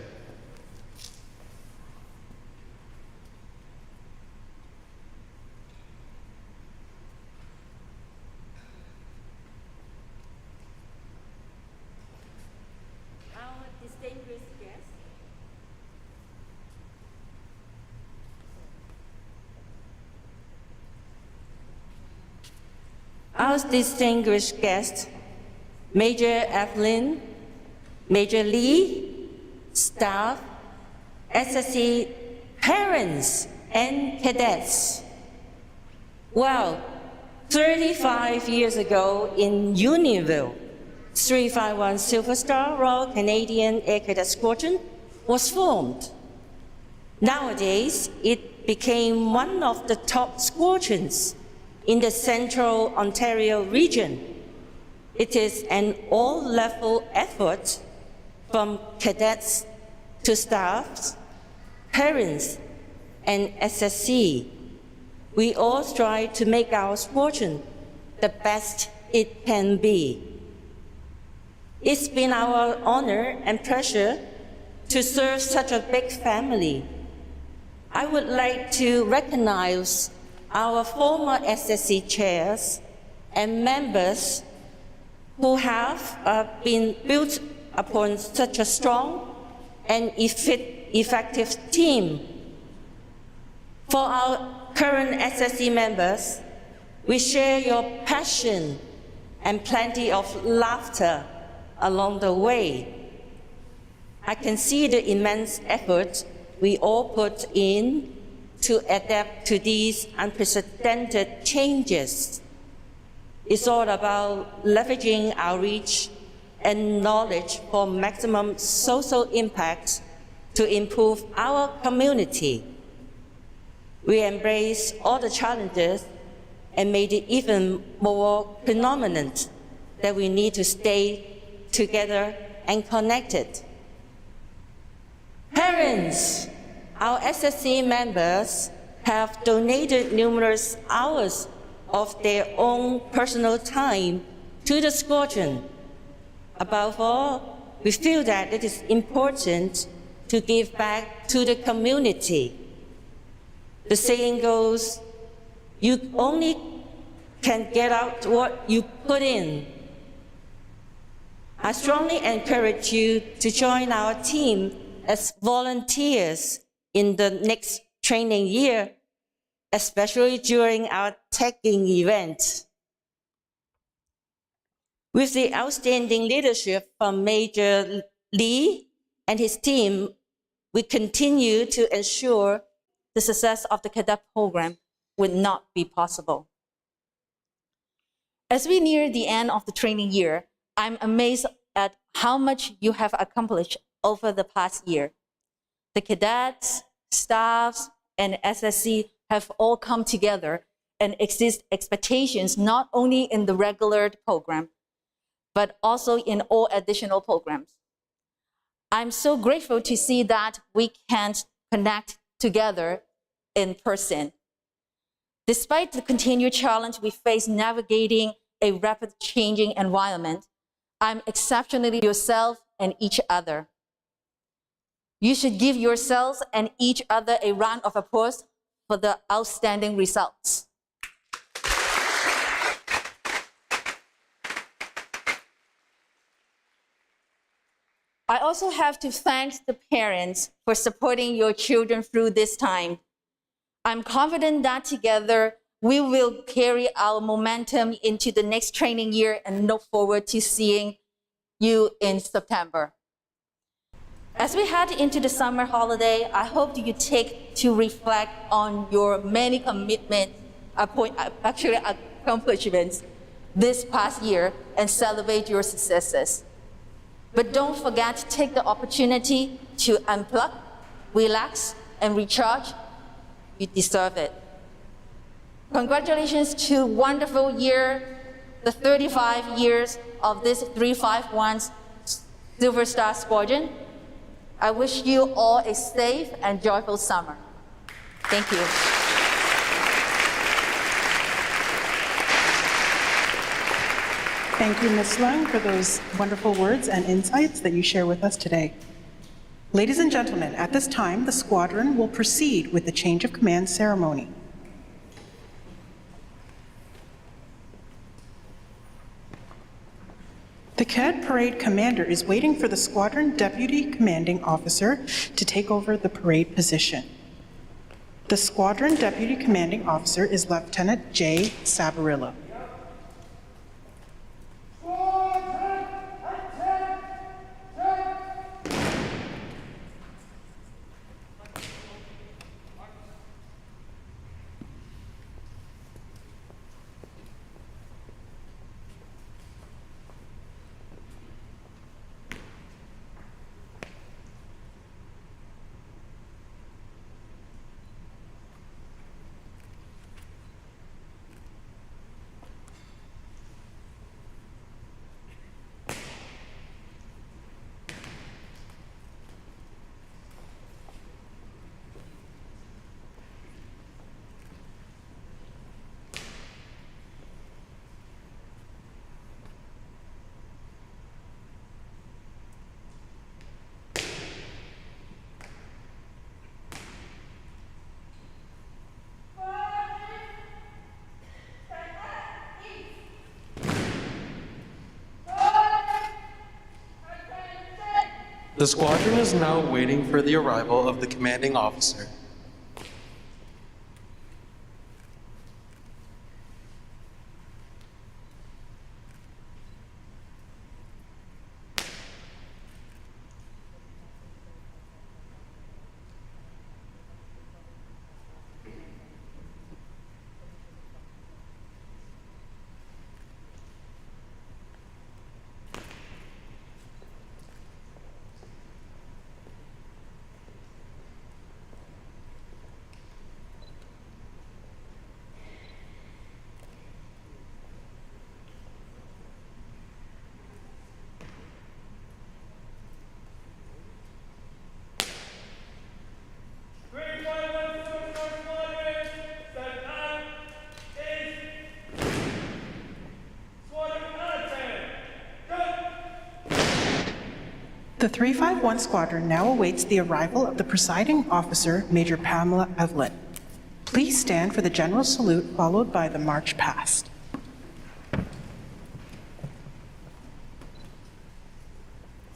Our distinguished guests. Our distinguished guests, Major Evelyn, Major Lee, staff, SSC parents, and cadets. Well, 35 years ago in Unionville, 351 Silver Star Royal Canadian Air Cadet Squadron was formed. Nowadays, it became one of the top squadrons in the Central Ontario region. It is an all-level effort from cadets to staffs, parents, and SSC. We all strive to make our squadron the best it can be. It's been our honor and pleasure to serve such a big family. I would like to recognize our former SSC chairs and members who have been built upon such a strong and effective team. For our current SSC members, we share your passion and plenty of laughter along the way. I can see the immense effort we all put in to adapt to these unprecedented changes. It's all about leveraging our reach and knowledge for maximum social impact to improve our community. We embrace all the challenges and made it even more prominent that we need to stay together and connected. Parents, our SSC members have donated numerous hours of their own personal time to the squadron. Above all, we feel that it is important to give back to the community. The saying goes, you only can get out what you put in. I strongly encourage you to join our team as volunteers in the next training year, especially during our tagging event. With the outstanding leadership from Major Lee and his team, we continue to ensure the success of the cadet program would not be possible. As we near the end of the training year, I'm amazed at how much you have accomplished over the past year. The cadets, staffs, and SSC have all come together and exceed expectations not only in the regular program, but also in all additional programs. I'm so grateful to see that we can connect together in person. Despite the continued challenge we face navigating a rapid changing environment, I'm exceptionally yourself and each other. You should give yourselves and each other a round of applause for the outstanding results. I also have to thank the parents for supporting your children through this time. I'm confident that together we will carry our momentum into the next training year and look forward to seeing you in September. As we head into the summer holiday, I hope you take to reflect on your many accomplishments this past year and celebrate your successes. But don't forget to take the opportunity to unplug, relax, and recharge. You deserve it. Congratulations to wonderful year, the 35 years of this 351 Silver Star Squadron. I wish you all a safe and joyful summer. Thank you. Thank you, Ms. Lung, for those wonderful words and insights that you share with us today. Ladies and gentlemen, at this time, the squadron will proceed with the change of command ceremony. The Cadet Parade Commander is waiting for the Squadron Deputy Commanding Officer to take over the parade position. The Squadron Deputy Commanding Officer is Lieutenant J. Sabarillo. The squadron is now waiting for the arrival of the commanding officer. The 351 Squadron now awaits the arrival of the presiding officer, Major Pamela Evelyn. Please stand for the general salute followed by the march past.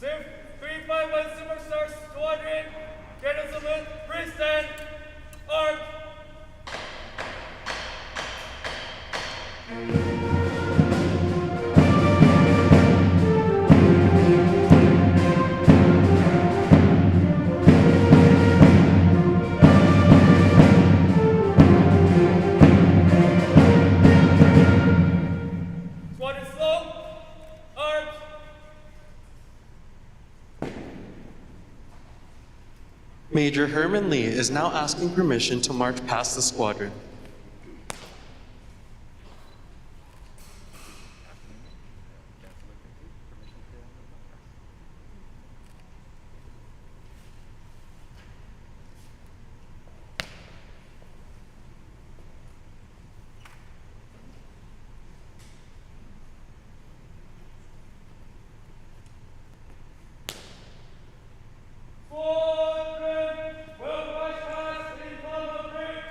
Sir, 351 Superstar Squadron, General Salute, please stand, armed. Squadron slow, armed. Major Herman Lee is now asking permission to march past the squadron. Squadron will march past the Republic.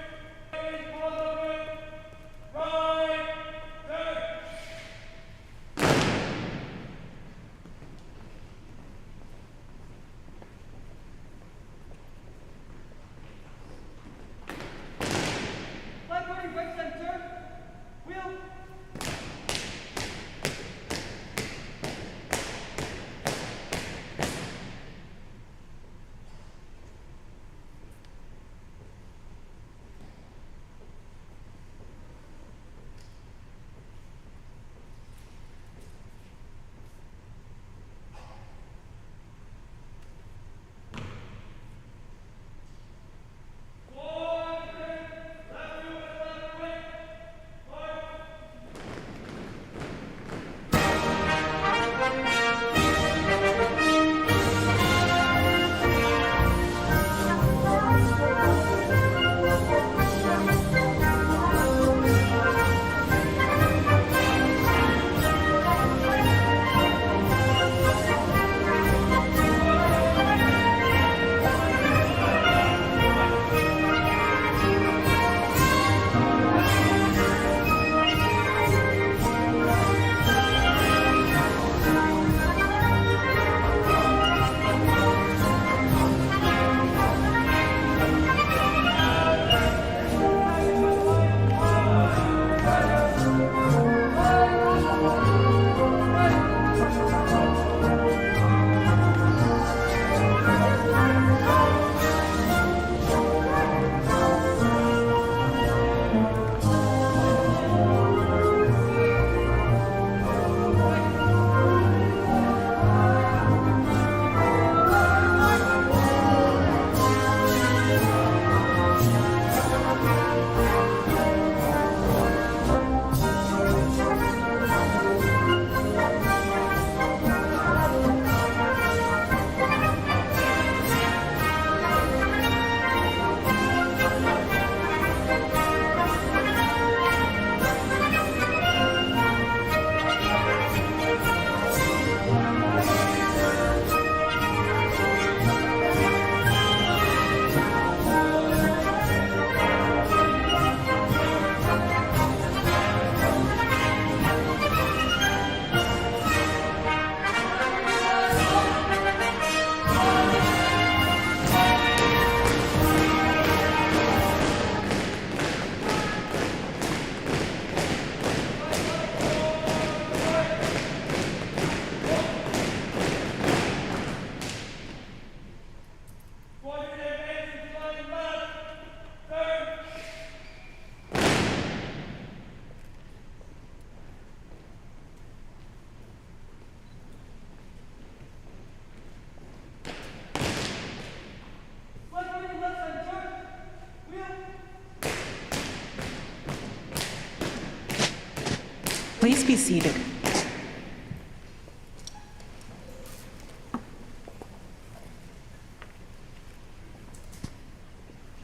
Please be seated.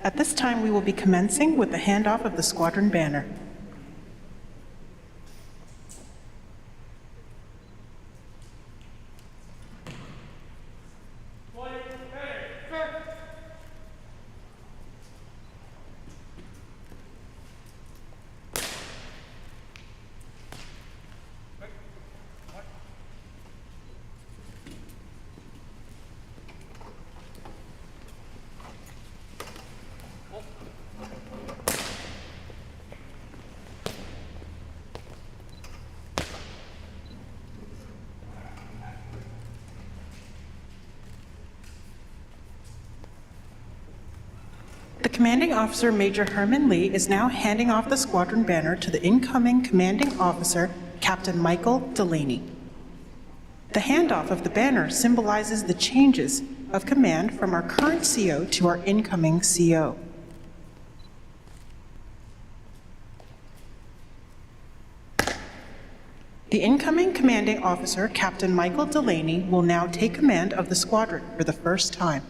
At this time, we will be commencing with the handoff of the squadron banner. The commanding officer, Major Herman Lee, is now handing off the squadron banner to the incoming commanding officer, Captain Michael Delaney. The handoff of the banner symbolizes the changes of command from our current CO to our incoming CO. The incoming commanding officer, Captain Michael Delaney, will now take command of the squadron for the first time.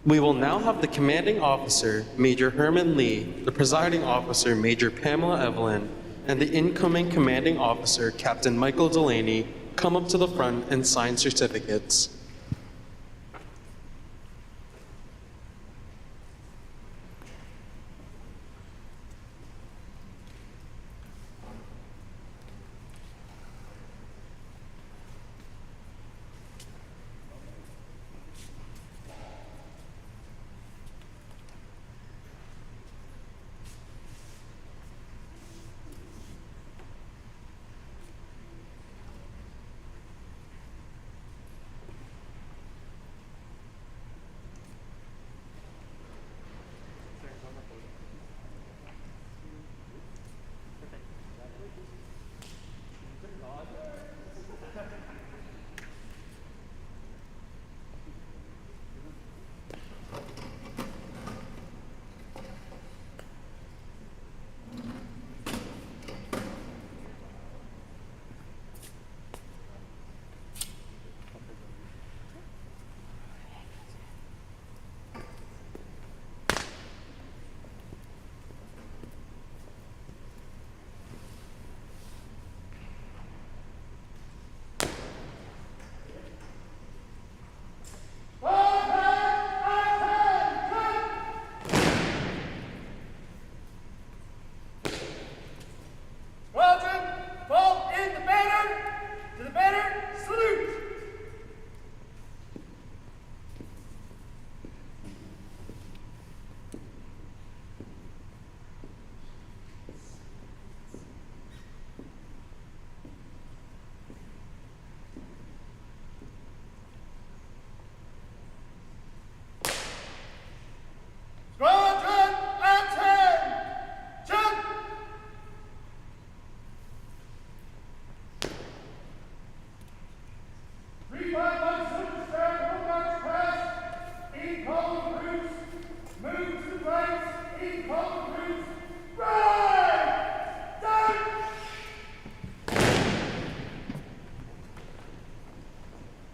We will now have the commanding officer, Major Herman Lee, the presiding officer, Major Pamela Evelyn, and the incoming commanding officer, Captain Michael Delaney, come up to the front and sign certificates.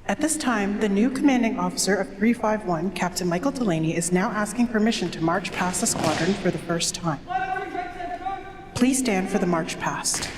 At this time, the new commanding officer of 351, Captain Michael Delaney, is now asking permission to march past the squadron for the first time. Please stand for the march past.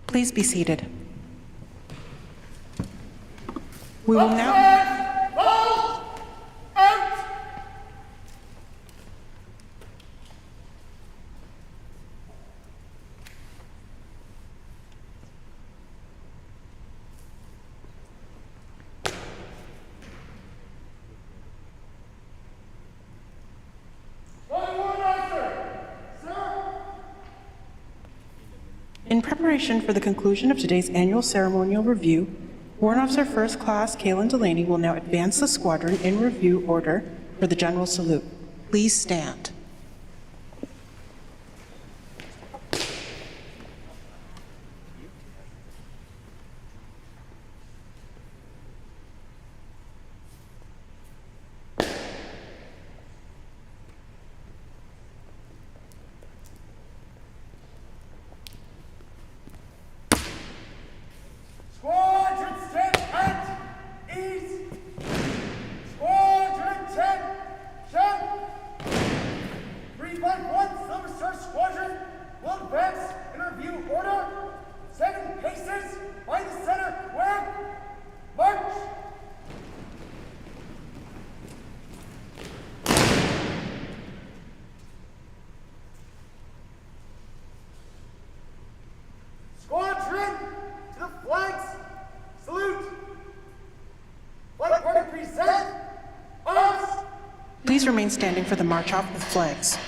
Please be seated. We will now... Roll! Out! In preparation for the conclusion of today's annual ceremonial review, Warrant Officer First Class Kaylin Delaney will now advance the squadron in review order for the general salute. Please stand. Squadron 10 at ease! Squadron 10, 351 Silver Star Squadron will advance in review order, 7 paces by the center square. March! Squadron to the flags, salute. Flag party present, arms. Please remain standing for the march off with flags.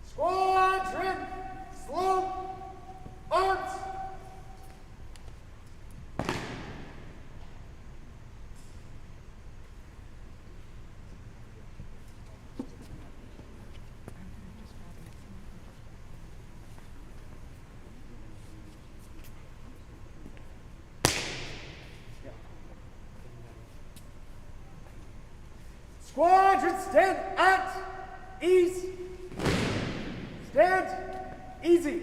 Squadron, slow, arms. Squadron, stand at ease. Stand easy.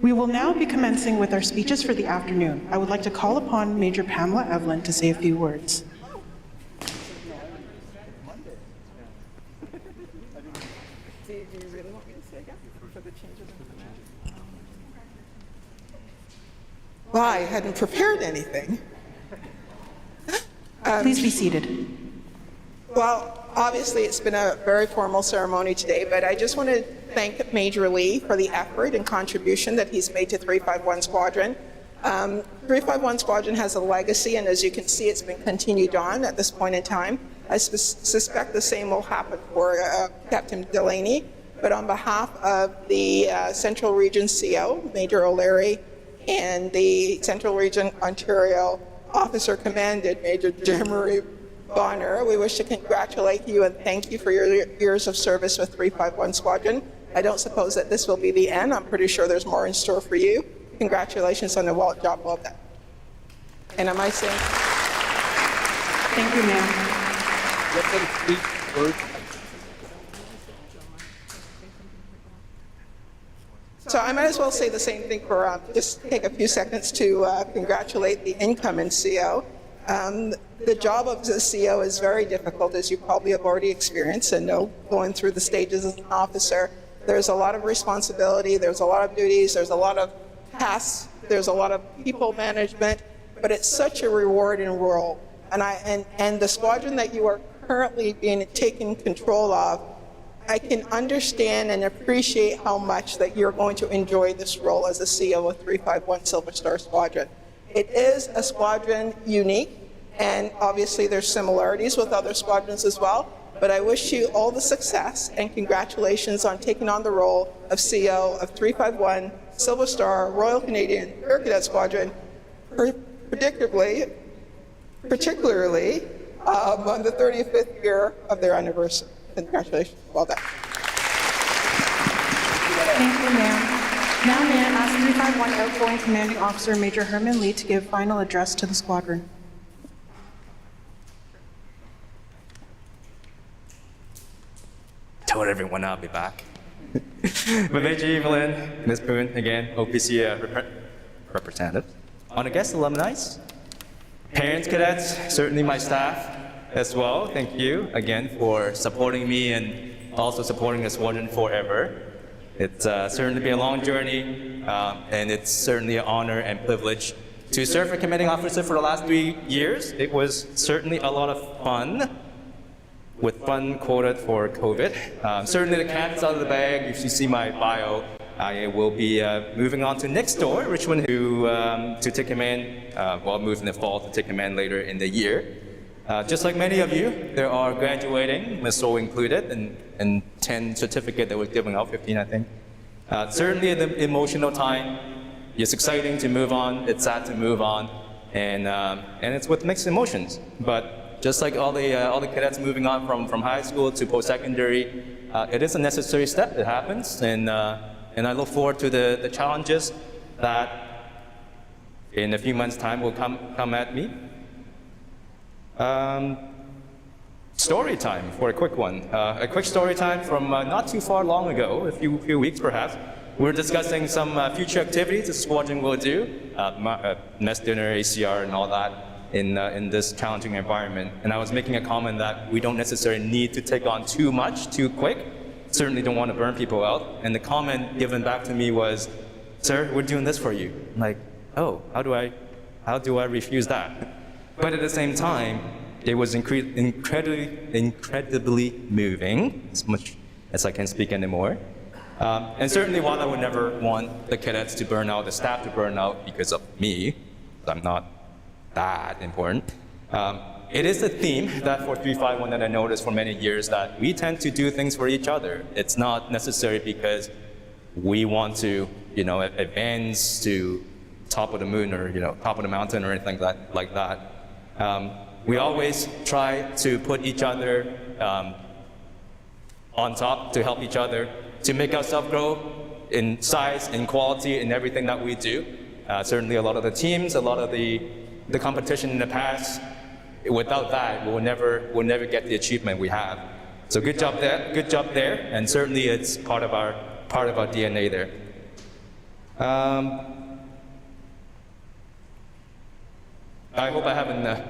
We will now be commencing with our speeches for the afternoon. I would like to call upon Major Pamela Evelyn to say a few words. Well, I hadn't prepared anything. Please be seated. Well, obviously, it's been a very formal ceremony today, but I just want to thank Major Lee for the effort and contribution that he's made to 351 Squadron. 351 Squadron has a legacy, and as you can see, it's been continued on at this point in time. I suspect the same will happen for Captain Delaney, but on behalf of the Central Region CO, Major O'Leary, and the Central Region Ontario Officer Commanded, Major Jean-Marie Bonner, we wish to congratulate you and thank you for your years of service with 351 Squadron. I don't suppose that this will be the end. I'm pretty sure there's more in store for you. Congratulations on the job well done. And am I saying? Thank you, ma'am. So I might as well say the same thing for, just take a few seconds to congratulate the incoming CO. The job of the CO is very difficult, as you probably have already experienced and know, going through the stages as an officer. There's a lot of responsibility, there's a lot of duties, there's a lot of tasks, there's a lot of people management, but it's such a rewarding role. And the squadron that you are currently being taken control of, I can understand and appreciate how much that you're going to enjoy this role as the CO of 351 Silver Star Squadron. It is a squadron unique, and obviously there's similarities with other squadrons as well, but I wish you all the success and congratulations on taking on the role of CO of 351 Silver Star Royal Canadian Air Cadet Squadron, particularly on the 35th year of their anniversary. Congratulations. Well done. Thank you, ma'am. Now may I ask 351 Outgoing Commanding Officer Major Herman Lee to give final address to the squadron. Told everyone I'll be back. But Major Evelyn, Ms. Poon, again, OPC representative. On the guest alumni, parents, cadets, certainly my staff as well. Thank you again for supporting me and also supporting the squadron forever. It's certainly been a long journey, and it's certainly an honor and privilege to serve as commanding officer for the last 3 years. It was certainly a lot of fun, with fun quoted for COVID. Certainly the cat's out of the bag. If you see my bio, I will be moving on to next door, Richmond, to take command, well, move in the fall to take command later in the year. Just like many of you, there are graduating, Ms. So included, and 10 certificates that were given out, 15 I think. Certainly the emotional time. It's exciting to move on, it's sad to move on, and it's with mixed emotions. But just like all the cadets moving on from high school to post-secondary, it is a necessary step, it happens, and I look forward to the challenges that in a few months' time will come at me. Story time for a quick one. A quick story time from not too far long ago, a few weeks perhaps. We're discussing some future activities the squadron will do, mess dinner, ACR, and all that in this challenging environment. And I was making a comment that we don't necessarily need to take on too much too quick. Certainly don't want to burn people out. And the comment given back to me was, "Sir, we're doing this for you." I'm like, oh, how do I refuse that? But at the same time, it was incredibly moving, as much as I can speak anymore. And certainly while I would never want the cadets to burn out, the staff to burn out because of me, I'm not that important. It is a theme that for 351 that I noticed for many years, that we tend to do things for each other. It's not necessary because we want to, advance to top of the moon or, top of the mountain or anything like that. We always try to put each other on top, to help each other, to make ourselves grow in size, in quality, in everything that we do. Certainly a lot of the teams, a lot of the competition in the past, without that, we'll never get the achievement we have. So good job there, and certainly it's part of our DNA there. I hope I haven't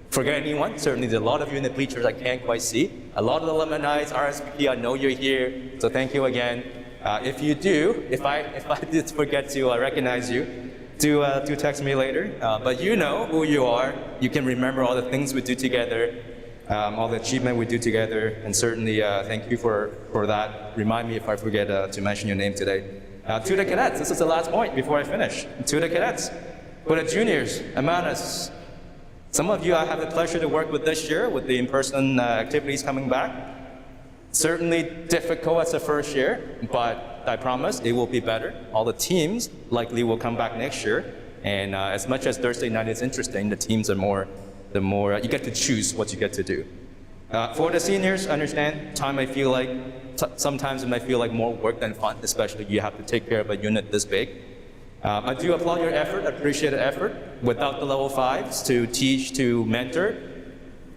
forget anyone. Certainly there's a lot of you in the bleachers I can't quite see. A lot of the alumni, RSVP, I know you're here, so thank you again. If you do, if I did forget to recognize you, do text me later. But you know who you are. You can remember all the things we do together, all the achievement we do together, and certainly thank you for that. Remind me if I forget to mention your name today. To the cadets, this is the last point before I finish. To the cadets, for the juniors, among us, some of you I have the pleasure to work with this year with the in-person activities coming back. Certainly difficult as the first year, but I promise it will be better. All the teams likely will come back next year. And as much as Thursday night is interesting, the teams are the more you get to choose what you get to do. For the seniors, understand, sometimes it might feel like more work than fun, especially you have to take care of a unit this big. I do applaud your effort, appreciate the effort. Without the level 5s to teach, to mentor,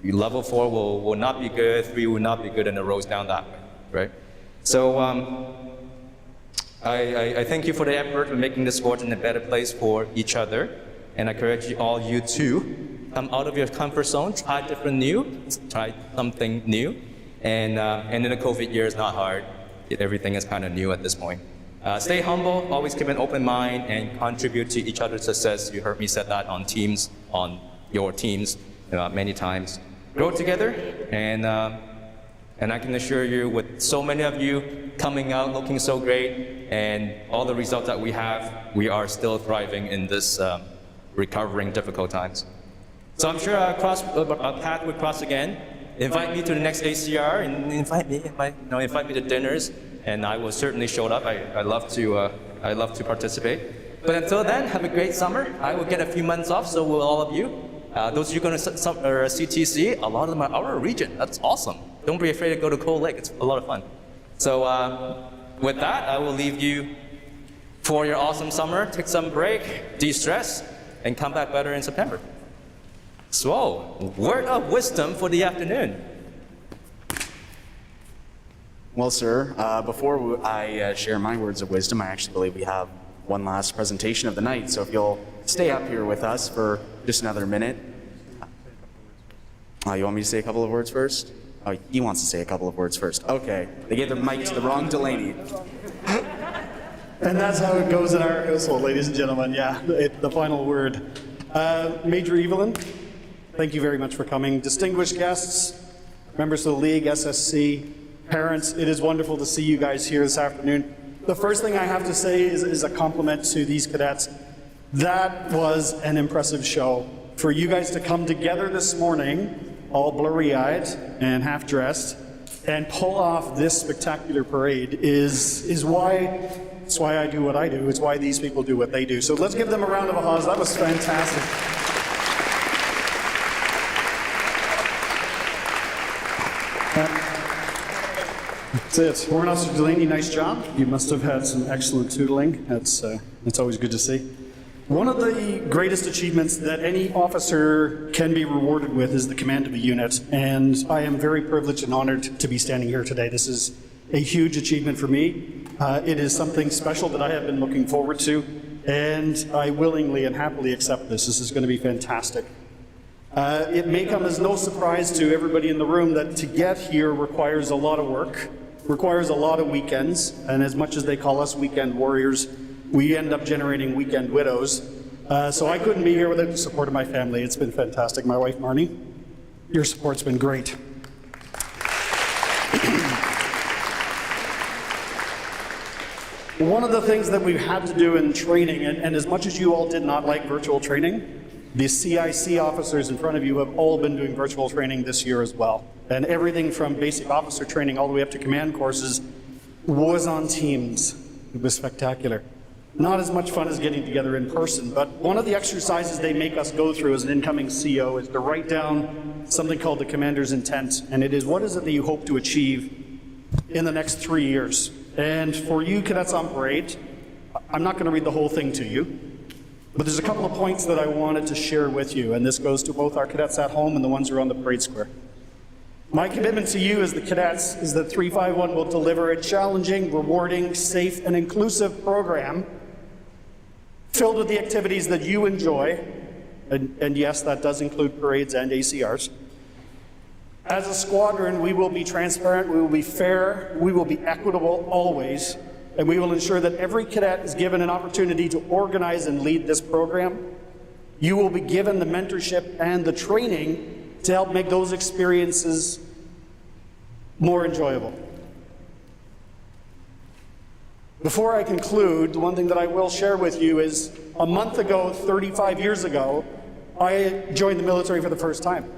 level 4 will not be good, 3 will not be good, and it rolls down that way, right? So I thank you for the effort in making the squadron a better place for each other, and I encourage you to come out of your comfort zone, try try something new, and in the COVID year, it's not hard. Everything is kind of new at this point. Stay humble, always keep an open mind, and contribute to each other's success. You heard me say that on your teams many times. Grow together, and I can assure you, with so many of you coming out looking so great, and all the results that we have, we are still thriving in this recovering difficult times. So I'm sure our path would cross again. Invite me to the next ACR, and invite me to dinners, and I will certainly show up. I love to participate. But until then, have a great summer. I will get a few months off, so will all of you. Those of you going to CTC, a lot of them are our region. That's awesome. Don't be afraid to go to Cold Lake. It's a lot of fun. So with that, I will leave you for your awesome summer. Take some break, de-stress, and come back better in September. So, word of wisdom for the afternoon. Well, sir, before I share my words of wisdom, I actually believe we have one last presentation of the night. So if you'll stay up here with us for just another minute. You want me to say a couple of words first? Oh, he wants to say a couple of words first. Okay, they gave the mic to the wrong Delaney. And that's how it goes in our household, ladies and gentlemen. Yeah, the final word. Major Evelyn, thank you very much for coming. Distinguished guests, members of the League, SSC, parents, it is wonderful to see you guys here this afternoon. The first thing I have to say is a compliment to these cadets. That was an impressive show. For you guys to come together this morning, all blurry-eyed and half-dressed, and pull off this spectacular parade is why I do what I do. It's why these people do what they do. So let's give them a round of applause. That was fantastic. That's it. Warren Officer Delaney, nice job. You must have had some excellent tutoring. That's always good to see. One of the greatest achievements that any officer can be rewarded with is the command of a unit, and I am very privileged and honored to be standing here today. This is a huge achievement for me. It is something special that I have been looking forward to, and I willingly and happily accept this. This is going to be fantastic. It may come as no surprise to everybody in the room that to get here requires a lot of work, requires a lot of weekends, and as much as they call us weekend warriors, we end up generating weekend widows. So I couldn't be here without the support of my family. It's been fantastic. My wife, Marnie, your support's been great. One of the things that we've had to do in training, and as much as you all did not like virtual training, the CIC officers in front of you have all been doing virtual training this year as well. And everything from basic officer training all the way up to command courses was on Teams. It was spectacular. Not as much fun as getting together in person, but one of the exercises they make us go through as an incoming CO is to write down something called the commander's intent, and it is what is it that you hope to achieve in the next 3 years. And for you cadets on parade, I'm not going to read the whole thing to you, but there's a couple of points that I wanted to share with you, and this goes to both our cadets at home and the ones who are on the parade square. My commitment to you as the cadets is that 351 will deliver a challenging, rewarding, safe, and inclusive program filled with the activities that you enjoy, and yes, that does include parades and ACRs. As a squadron, we will be transparent, we will be fair, we will be equitable always, and we will ensure that every cadet is given an opportunity to organize and lead this program. You will be given the mentorship and the training to help make those experiences more enjoyable. Before I conclude, the one thing that I will share with you is a month ago, 35 years ago, I joined the military for the first time.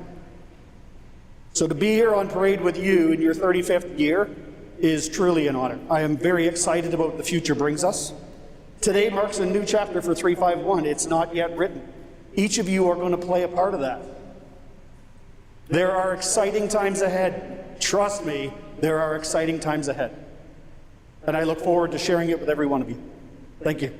So to be here on parade with you in your 35th year is truly an honor. I am very excited about what the future brings us. Today marks a new chapter for 351. It's not yet written. Each of you are going to play a part of that. There are exciting times ahead. Trust me, there are exciting times ahead. And I look forward to sharing it with every one of you. Thank you.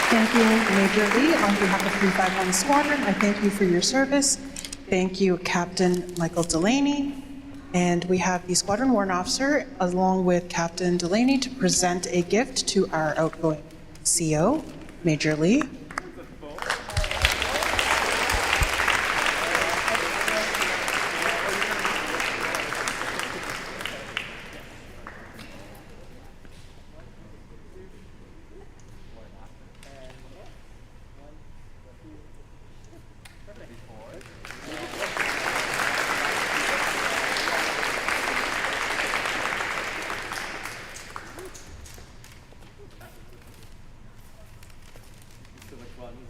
Thank you, Major Lee. On behalf of 351 Squadron, I thank you for your service. Thank you, Captain Michael Delaney. And we have the Squadron Warrant Officer, along with Captain Delaney, to present a gift to our outgoing CO, Major Lee.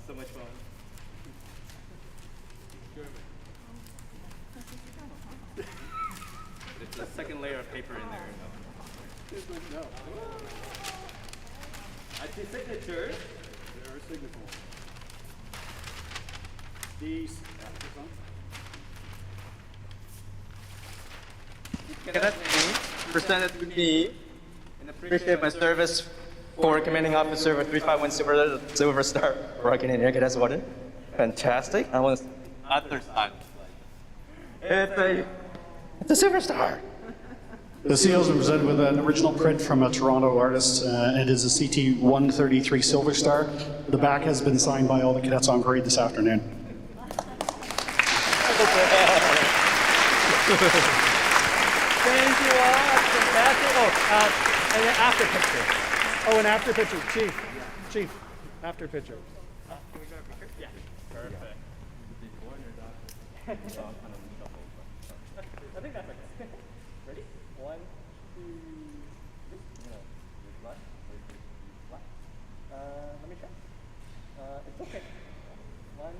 So much fun. There's a second layer of paper in there. I see signatures. There are signatures. These. Cadet presented to me and appreciate my service for commanding officer of 351 Silver Star Rocket and Air Cadet Squadron. Fantastic. I want to other side. It's a Silver Star. The seals are presented with an original print from a Toronto artist. It is a CT 133 Silver Star. The back has been signed by all the cadets on parade this afternoon. Thank you all. That's fantastic. Oh, and an after picture. Oh, an after picture. Chief, after picture. Yeah. Perfect. I think that's okay. Ready? 1, 2, 3. Let me try. It's okay. 1,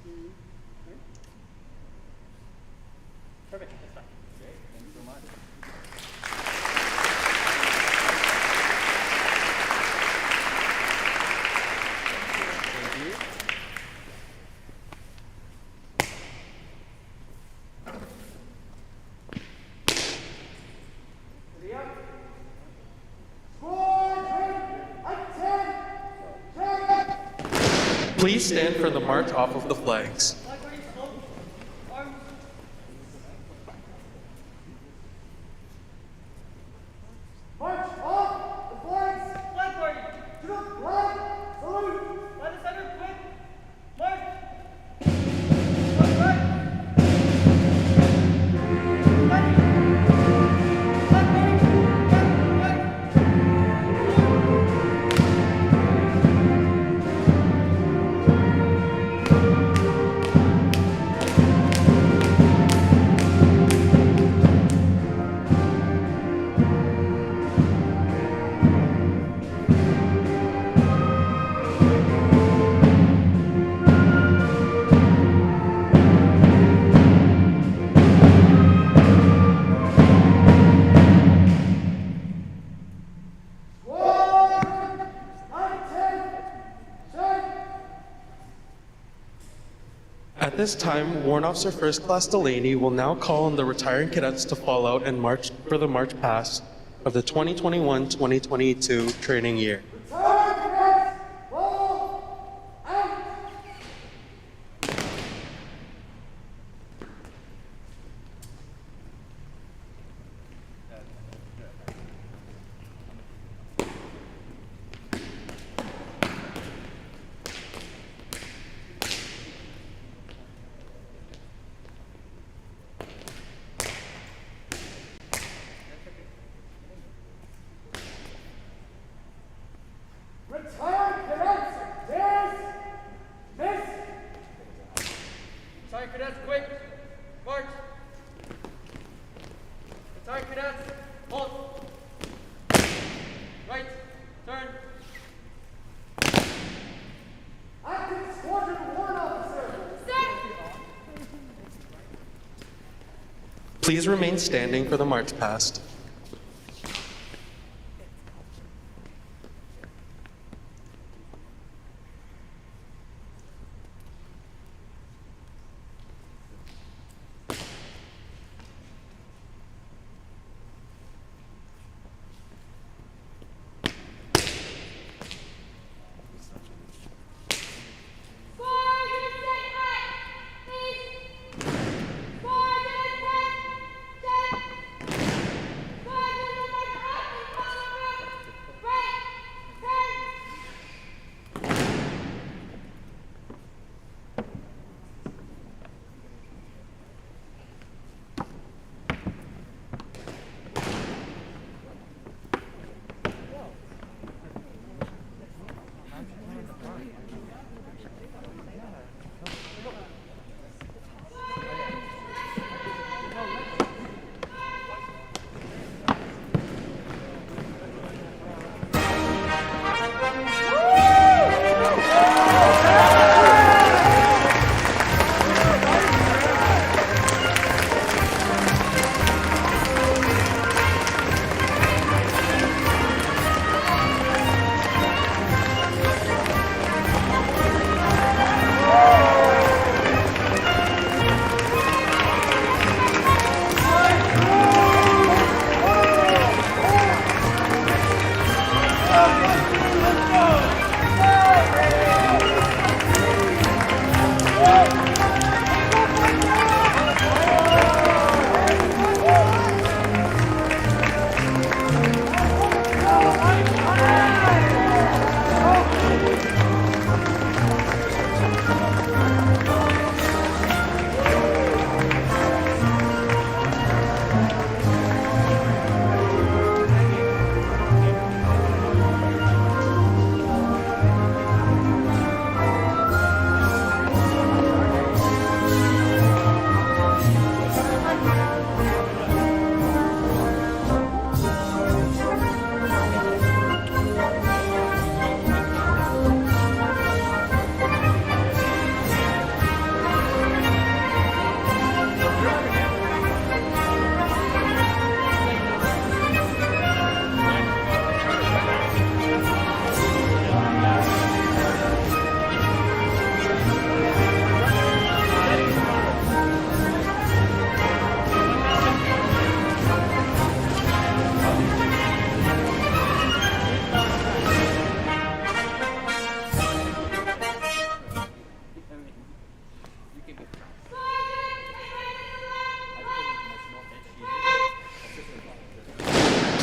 2, 3. Perfect. That's fine. Great. Thank you so much. Thank you. Please stand for the march off of the flags. March off the flags. Flag party. To the flag. Salute. By the center, quick. March. March right. Ready. Flag party. Flag. At this time, Warrant Officer First Class Delaney will now call on the retiring cadets to fall out and march for the march past of the 2021-2022 training year. Retired cadets, dismiss. Retired cadets, quick, march. Retired cadets, halt. Right, turn. Active Squadron Warrant Officer. Please remain standing for the march past.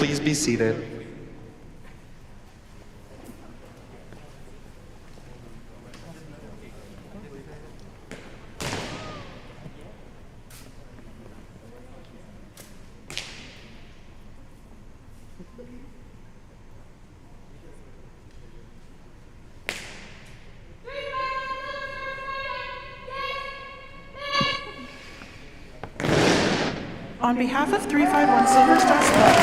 Please be seated. On behalf of 351 Silver Star Squadron,